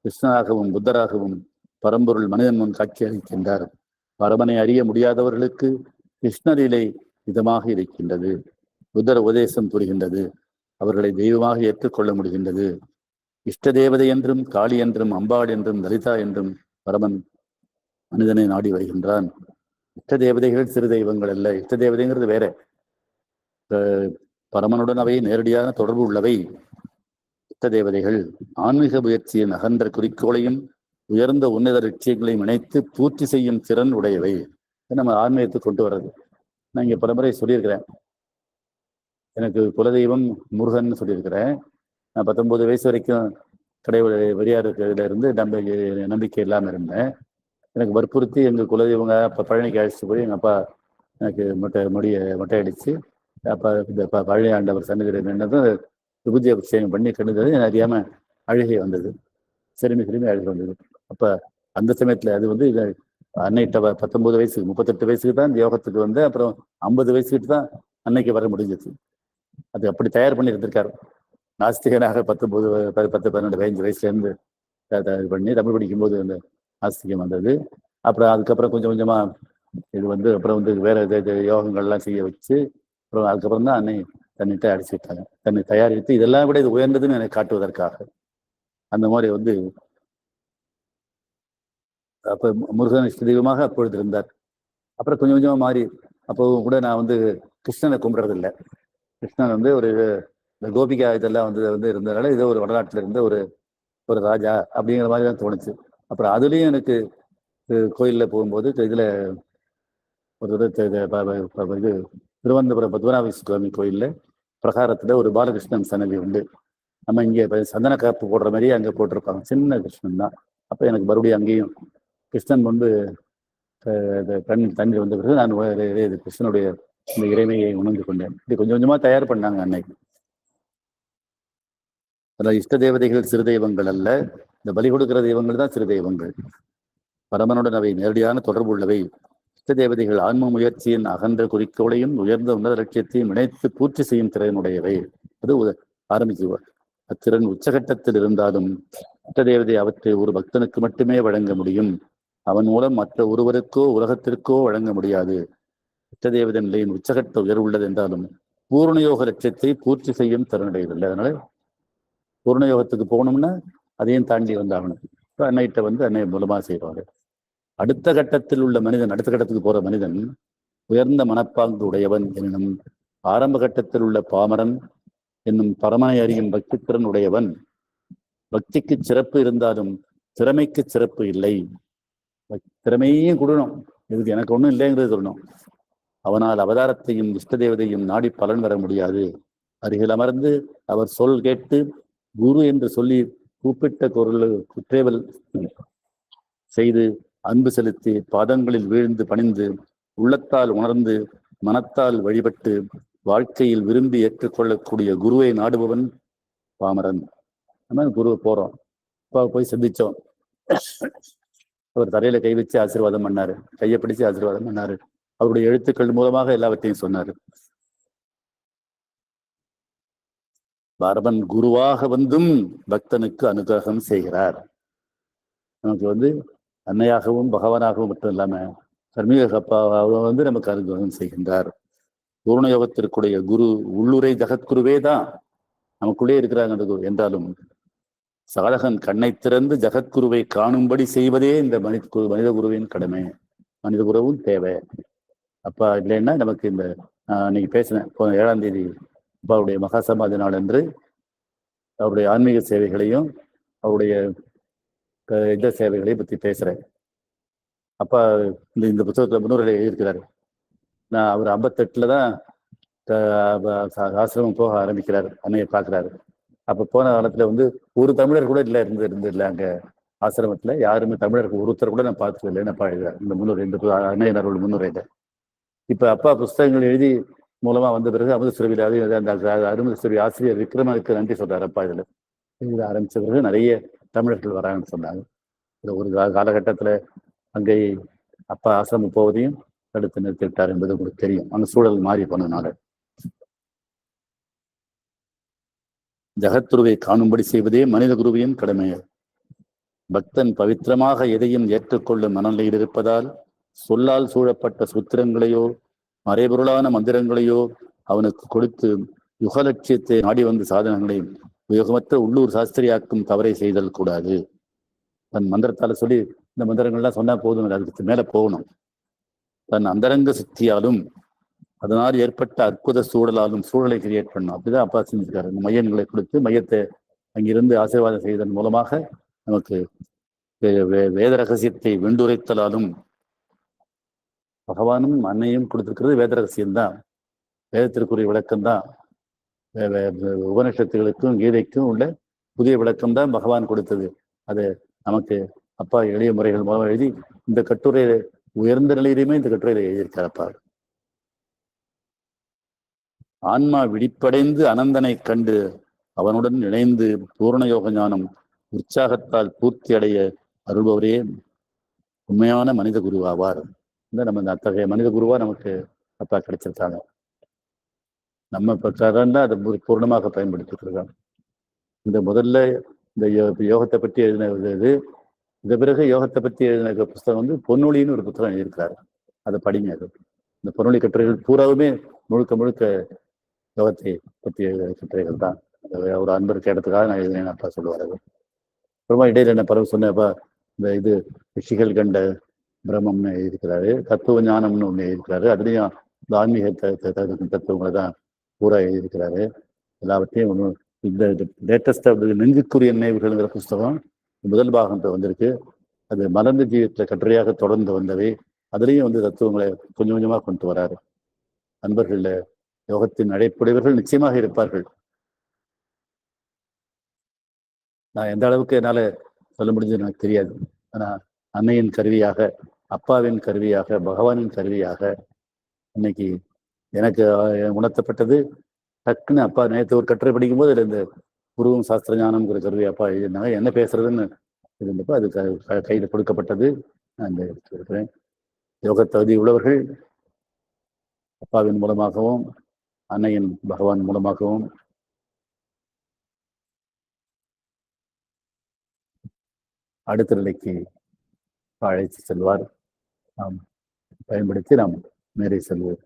கிருஷ்ணனாகவும் புத்தராகவும் பரம்பொருள் மனிதன் முன் காட்சி அளிக்கின்றார். பரமனை அறிய முடியாதவர்களுக்கு கிருஷ்ணலீலை இதமாக இருக்கின்றது. புத்தர் உபதேசம் புரிகின்றது. அவர்களை தெய்வமாக ஏற்றுக்கொள்ள முடிகின்றது. இஷ்ட தேவதை என்றும் காளி என்றும் அம்பாள் என்றும் லலிதா என்றும் பரமன் மனிதனை நாடி வருகின்றான். இஷ்ட தேவதைகள் சிறு தெய்வங்கள் அல்ல. இஷ்ட தேவதைங்கிறது வேற. பரமனுடன் அவை நேரடியான தொடர்பு உள்ளவை. இஷ்ட தேவதைகள் ஆன்மீக முயற்சியின் அகன்ற குறிக்கோளையும் உயர்ந்த உன்னத லட்சியங்களையும் இணைத்து பூர்த்தி செய்யும் திறன் உடையவை. நம்ம ஆன்மீகத்தை கொண்டு வர்றது. நான் இங்க பலமுறை சொல்லியிருக்கிறேன். எனக்கு குலதெய்வம் முருகன் சொல்லியிருக்கிறேன். நான் 19 வயசு வரைக்கும் கடவுள் வெறியாறுல இருந்து நம்பிக்கை இல்லாமல் இருந்தேன். எனக்கு வற்புறுத்தி எங்கள் குலதெய்வங்க அப்போ பழனிக்கு அழைச்சிட்டு போய் எங்கள் அப்பா எனக்கு மொட்டை அடித்து அப்போ இந்த பழனி ஆண்டவர் சன்னதியில் நின்றதும் விபூதி அபிஷேகம் பண்ணி கண்டுதது எனக்கு அறியாமல் அழுகை வந்தது. திரும்பி அழுகை வந்தது. அப்போ அந்த சமயத்தில் அது அன்னைகிட்ட 19 வயசுக்கு 38 வயசுக்கு தான் இந்த யோகத்துக்கு வந்து அப்புறம் 50 வயசுக்கிட்டு தான் அன்னைக்கு வர முடிஞ்சது. அது அப்படி தயார் பண்ணி இருந்திருக்காரு. நாஸ்திகனாக 19, 10, 12, 15 வயசுலேருந்து இது பண்ணி தமிழ் படிக்கும்போது அந்த நாஸ்திகம் வந்தது. அப்புறம் அதுக்கப்புறம் கொஞ்சம் கொஞ்சமா இது அப்புறம் வேற யோகங்கள்லாம் செய்ய வச்சு அப்புறம் அதுக்கப்புறம் தான் அன்னை தன்னிட்ட அடிச்சுட்டாங்க. தன்னை தயாரித்து இதெல்லாம் விட இது உயர்ந்ததுன்னு எனக்கு காட்டுவதற்காக அந்த மாதிரி அப்ப முருகன் இஷ்ட தெய்வமாக அப்பொழுது இருந்தார். அப்புறம் கொஞ்சம் கொஞ்சமா மாறி அப்போவும் கூட நான் கிருஷ்ணனை கும்பிடுறதில்லை. கிருஷ்ணன் ஒரு இந்த கோபிகா இதெல்லாம் இருந்ததுனால இதோ ஒரு வடநாட்டில் இருந்த ஒரு ராஜா அப்படிங்கிற மாதிரி தான் தோணுச்சு. அப்புறம் அதுலேயும் எனக்கு கோயிலில் போகும்போது இதில் ஒரு திருவனந்தபுரம் பத்மநாப சுவாமி கோயிலில் பிரகாரத்தில் ஒரு பாலகிருஷ்ணன் சன்னதி உண்டு. நம்ம இங்கே சந்தன காப்பு போடுற மாதிரி அங்கே போட்டிருப்பாங்க. சின்ன கிருஷ்ணன் தான். அப்போ எனக்கு மறுபடியும் அங்கேயும் கிருஷ்ணன் தண்ணி வந்த பிறகு நான் கிருஷ்ணனுடைய இந்த இறைமையை உணர்ந்து கொண்டேன். இப்படி கொஞ்சம் கொஞ்சமா தயார் பண்ணாங்க அன்னைக்கு. அதாவது இஷ்ட தேவதைகள் சிறு தெய்வங்கள் அல்ல. இந்த பலி கொடுக்கிற தெய்வங்கள் தான் சிறு தெய்வங்கள். பரமனுடன் அவை நேரடியான தொடர்பு உள்ளவை. இஷ்ட தேவதைகள் ஆன்ம முயற்சியின் அகன்ற குறிக்கோளையும் உயர்ந்த உன்னத லட்சியத்தையும் இணைத்து பூர்த்தி செய்யும் திறனுடையவை. அது ஆரம்பிக்குவார். அத்திறன் உச்சகட்டத்தில் இருந்தாலும் இஷ்ட தேவதை அவற்றை ஒரு பக்தனுக்கு மட்டுமே வழங்க முடியும். அவன் மூலம் மற்ற ஒருவருக்கோ உலகத்திற்கோ வழங்க முடியாது. இஷ்ட தேவதை நிலையின் உச்சகட்ட உயர்வு உள்ளது என்றாலும் பூர்ணயோக லட்சியத்தை பூர்த்தி செய்யும் திறனுடையதில்லை. அதனால பூர்ணயோகத்துக்கு போகணும்னா அதையும் தாண்டி வந்தாகணும். அன்னைகிட்ட அன்னை மூலமா செய்வாங்க. அடுத்த கட்டத்தில் உள்ள மனிதன், அடுத்த கட்டத்துக்கு போற மனிதன் உயர்ந்த மனப்பாங்கு உடையவன் எனும் ஆரம்ப கட்டத்தில் உள்ள பாமரன் என்னும் பரமனை அறியும் பக்தி திறன் உடையவன். பக்திக்கு சிறப்பு இருந்தாலும் திறமைக்கு சிறப்பு இல்லை. திறமையும் கொடுணும், இதுக்கு எனக்கு ஒன்றும் இல்லைங்கிறது சொல்லணும். அவனால் அவதாரத்தையும் இஷ்ட தேவதையும் நாடி பலன் வர முடியாது. அருகில் அமர்ந்து அவர் சொல் கேட்டு குரு என்று சொல்லி கூப்பிட்ட குரல் குற்றேவல் செய்து அன்பு செலுத்தி பாதங்களில் வீழ்ந்து பணிந்து உள்ளத்தால் உணர்ந்து மனத்தால் வழிபட்டு வாழ்க்கையில் விரும்பி ஏற்றுக்கொள்ளக்கூடிய குருவை நாடுபவன் பாமரன். நம்ம குருவை போறோம், போய் சந்திச்சோம். அவர் தரையில கை வச்சு ஆசீர்வாதம் பண்ணாரு, கையை பிடிச்சு ஆசீர்வாதம் பண்ணாரு. அவருடைய எழுத்துக்கள் மூலமாக எல்லாவற்றையும் சொன்னாரு. பரமன் குருவாக வந்தும் பக்தனுக்கு அனுகிரகம் செய்கிறார். நமக்கு அன்னையாகவும் பகவானாகவும் மட்டும் இல்லாம கர்மீக அப்பாவும் நமக்கு அனுகிரகம் செய்கின்றார். பூர்ணயோகத்திற்குடைய குரு உள்ளுரை ஜகத்குருவே தான் நமக்குள்ளே இருக்கிறாங்க என்றாலும் சாதகன் கண்ணை திறந்து ஜகத்குருவை காணும்படி செய்வதே இந்த மனித குருவின் கடமை. மனித குருவும் தேவை. அப்பா இல்லைன்னா நமக்கு இந்த அன்னைக்கு பேசினேன், 7ஆம் தேதி அப்பாவுடைய மகாசமாதி நாள் என்று அவருடைய ஆன்மீக சேவைகளையும் அவருடைய யுத்த சேவைகளையும் பற்றி பேசுறேன். அப்பா இந்த புத்தகத்துல முன்னுரையில எழுதியிருக்கிறாரு. நான் அவர் 58 தான் ஆசிரமம் போக ஆரம்பிக்கிறாரு, அன்னையை பார்க்குறாரு. அப்போ போன காலத்துல ஒரு தமிழர் கூட இல்லை அங்கே ஆசிரமத்துல. யாருமே தமிழருக்கு ஒருத்தர் கூட நான் பார்த்தது இல்லைன்னு அப்பா எழுதுறாரு இந்த முன்னுரை, இந்த அன்னையனரோட முன்னுரையில. இப்ப அப்பா புஸ்தகங்கள் எழுதி மூலமா வந்த பிறகு அமுதசுரவியில் அந்த அருமதசுரவி ஆசிரியர் விக்ரமனுக்கு நன்றி சொல்றாரு. அப்பா இதுல எழுத ஆரம்பிச்ச பிறகு நிறைய தமிழர்கள் வராங்கன்னு சொன்னாங்க. ஒரு காலகட்டத்துல அங்கே அப்பா ஆசிரமம் போவதையும் தடுத்து நிறுத்திவிட்டார் என்பது உங்களுக்கு தெரியும். அந்த சூழல் மாறி போனதுனால ஜகத்குருவை காணும்படி செய்வதே மனித குருவின் கடமை. பக்தன் பவித்திரமாக எதையும் ஏற்றுக்கொள்ளும் மனநிலையில் இருப்பதால் சொல்லால் சூழப்பட்ட சூத்திரங்களையோ மறைபொருளான மந்திரங்களையோ அவனுக்கு கொடுத்து யுக லட்சியத்தை நாடி வந்த சாதனங்களை உபயோகமற்ற உள்ளூர் சாஸ்திரியாக்கும் தவறை செய்தல் கூடாது. தன் மந்திரத்தால சொல்லி இந்த மந்திரங்கள்லாம் சொன்னா போதும், அதுக்கு மேல போகணும். தன் அந்தரங்க சக்தியாலும் அதனால் ஏற்பட்ட அற்புத சூழலை கிரியேட் பண்ணும். அப்படிதான் அப்பா செஞ்சிருக்காரு. இந்த மையங்களை கொடுத்து மையத்தை அங்கிருந்து ஆசீர்வாதம் செய்வதன் மூலமாக நமக்கு வேத ரகசியத்தை வெண்டுரைத்தலாலும் பகவானும் அன்னையும் கொடுத்திருக்கிறது வேத ரகசியம்தான், வேதத்திற்குரிய விளக்கம்தான். உபநிஷத்துகளுக்கும் கீதைக்கும் உள்ள புதிய விளக்கம்தான் பகவான் கொடுத்தது. அது நமக்கு அப்பா எளிய முறைகள் மூலம் எழுதி இந்த கட்டுரையில உயர்ந்த நிலையிலுமே இந்த கட்டுரையில எழுதியிருக்கார் அப்பா. ஆன்மா விழிப்படைந்து அனந்தனை கண்டு அவனுடன் இணைந்து பூர்ணயோக ஞானம் உற்சாகத்தால் பூர்த்தி அடைய அருள்பவரே உண்மையான மனித குருவாவார். நம்ம அத்தகைய மனித குருவா நமக்கு அப்பா கிடைச்சிருக்காங்க. நம்ம இப்ப அதை பூர்ணமாக பயன்படுத்திட்டு இருக்கோம். இந்த முதல்ல இந்த யோகத்தை பற்றி எழுதினது, இந்த பிறகு யோகத்தை பற்றி எழுதின புத்தகம் பொன்னொழின்னு ஒரு புத்தகம் எழுதியிருக்கிறாரு. அதை படிங்க. அது இந்த பொன்னொழி கட்டுரைகள் பூராவுமே முழுக்க யோகத்தை பற்றி எழுதின கட்டுரைகள் தான். ஒரு அன்பர் கேட்டதுக்காக நான் எழுதினேன் அப்பா சொல்லுவார். அது அப்புறமா இடையில என்ன பரவ சொன்னப்பா, இந்த ரிஷிகள் கண்ட பிரம்மம்னு எழுதியிருக்கிறாரு, தத்துவ ஞானம்னு ஒன்று எழுதியிருக்கிறாரு. அதுலேயும் இந்த ஆன்மீக தத்துவங்களை தான் பூரா எழுதியிருக்கிறாரு. எல்லாவற்றையும் இந்த லேட்டஸ்டா நெஞ்சுக்குரிய நினைவுகள்ங்கிற புஸ்தகம் முதல் பாகம் வந்திருக்கு. அது மலர்ந்த ஜீவியத்தில் கட்டுரையாக தொடர்ந்து வந்தவை. அதுலேயும் தத்துவங்களை கொஞ்சம் கொஞ்சமாக கொண்டு வராரு. அன்பர்கள யோகத்தின் அழைப்புடையவர்கள் நிச்சயமாக இருப்பார்கள். நான் எந்த அளவுக்கு என்னால சொல்ல முடிஞ்சது எனக்கு தெரியாது. ஆனா அன்னையின் கருவியாக, அப்பாவின் கருவியாக, பகவானின் கருவியாக இன்னைக்கு எனக்கு உணர்த்தப்பட்டது. டக்குன்னு அப்பா நேற்று ஒரு கட்டுரை படிக்கும்போது அதில் இந்த குருவும் சாஸ்திர ஞானம்ங்கிற கருவி அப்பா எழுதினாங்க. என்ன பேசுறதுன்னு இருந்தப்போ அது கையில் கொடுக்கப்பட்டது. நான் இந்த இருக்கிறேன். யோக தகுதி உள்ளவர்கள் அப்பாவின் மூலமாகவும் அன்னையின் பகவான் மூலமாகவும் அடுத்த நிலைக்கு அழைத்து செல்வார். நாம் பயன்படுத்தி நாம் மேலே செல்வோம்.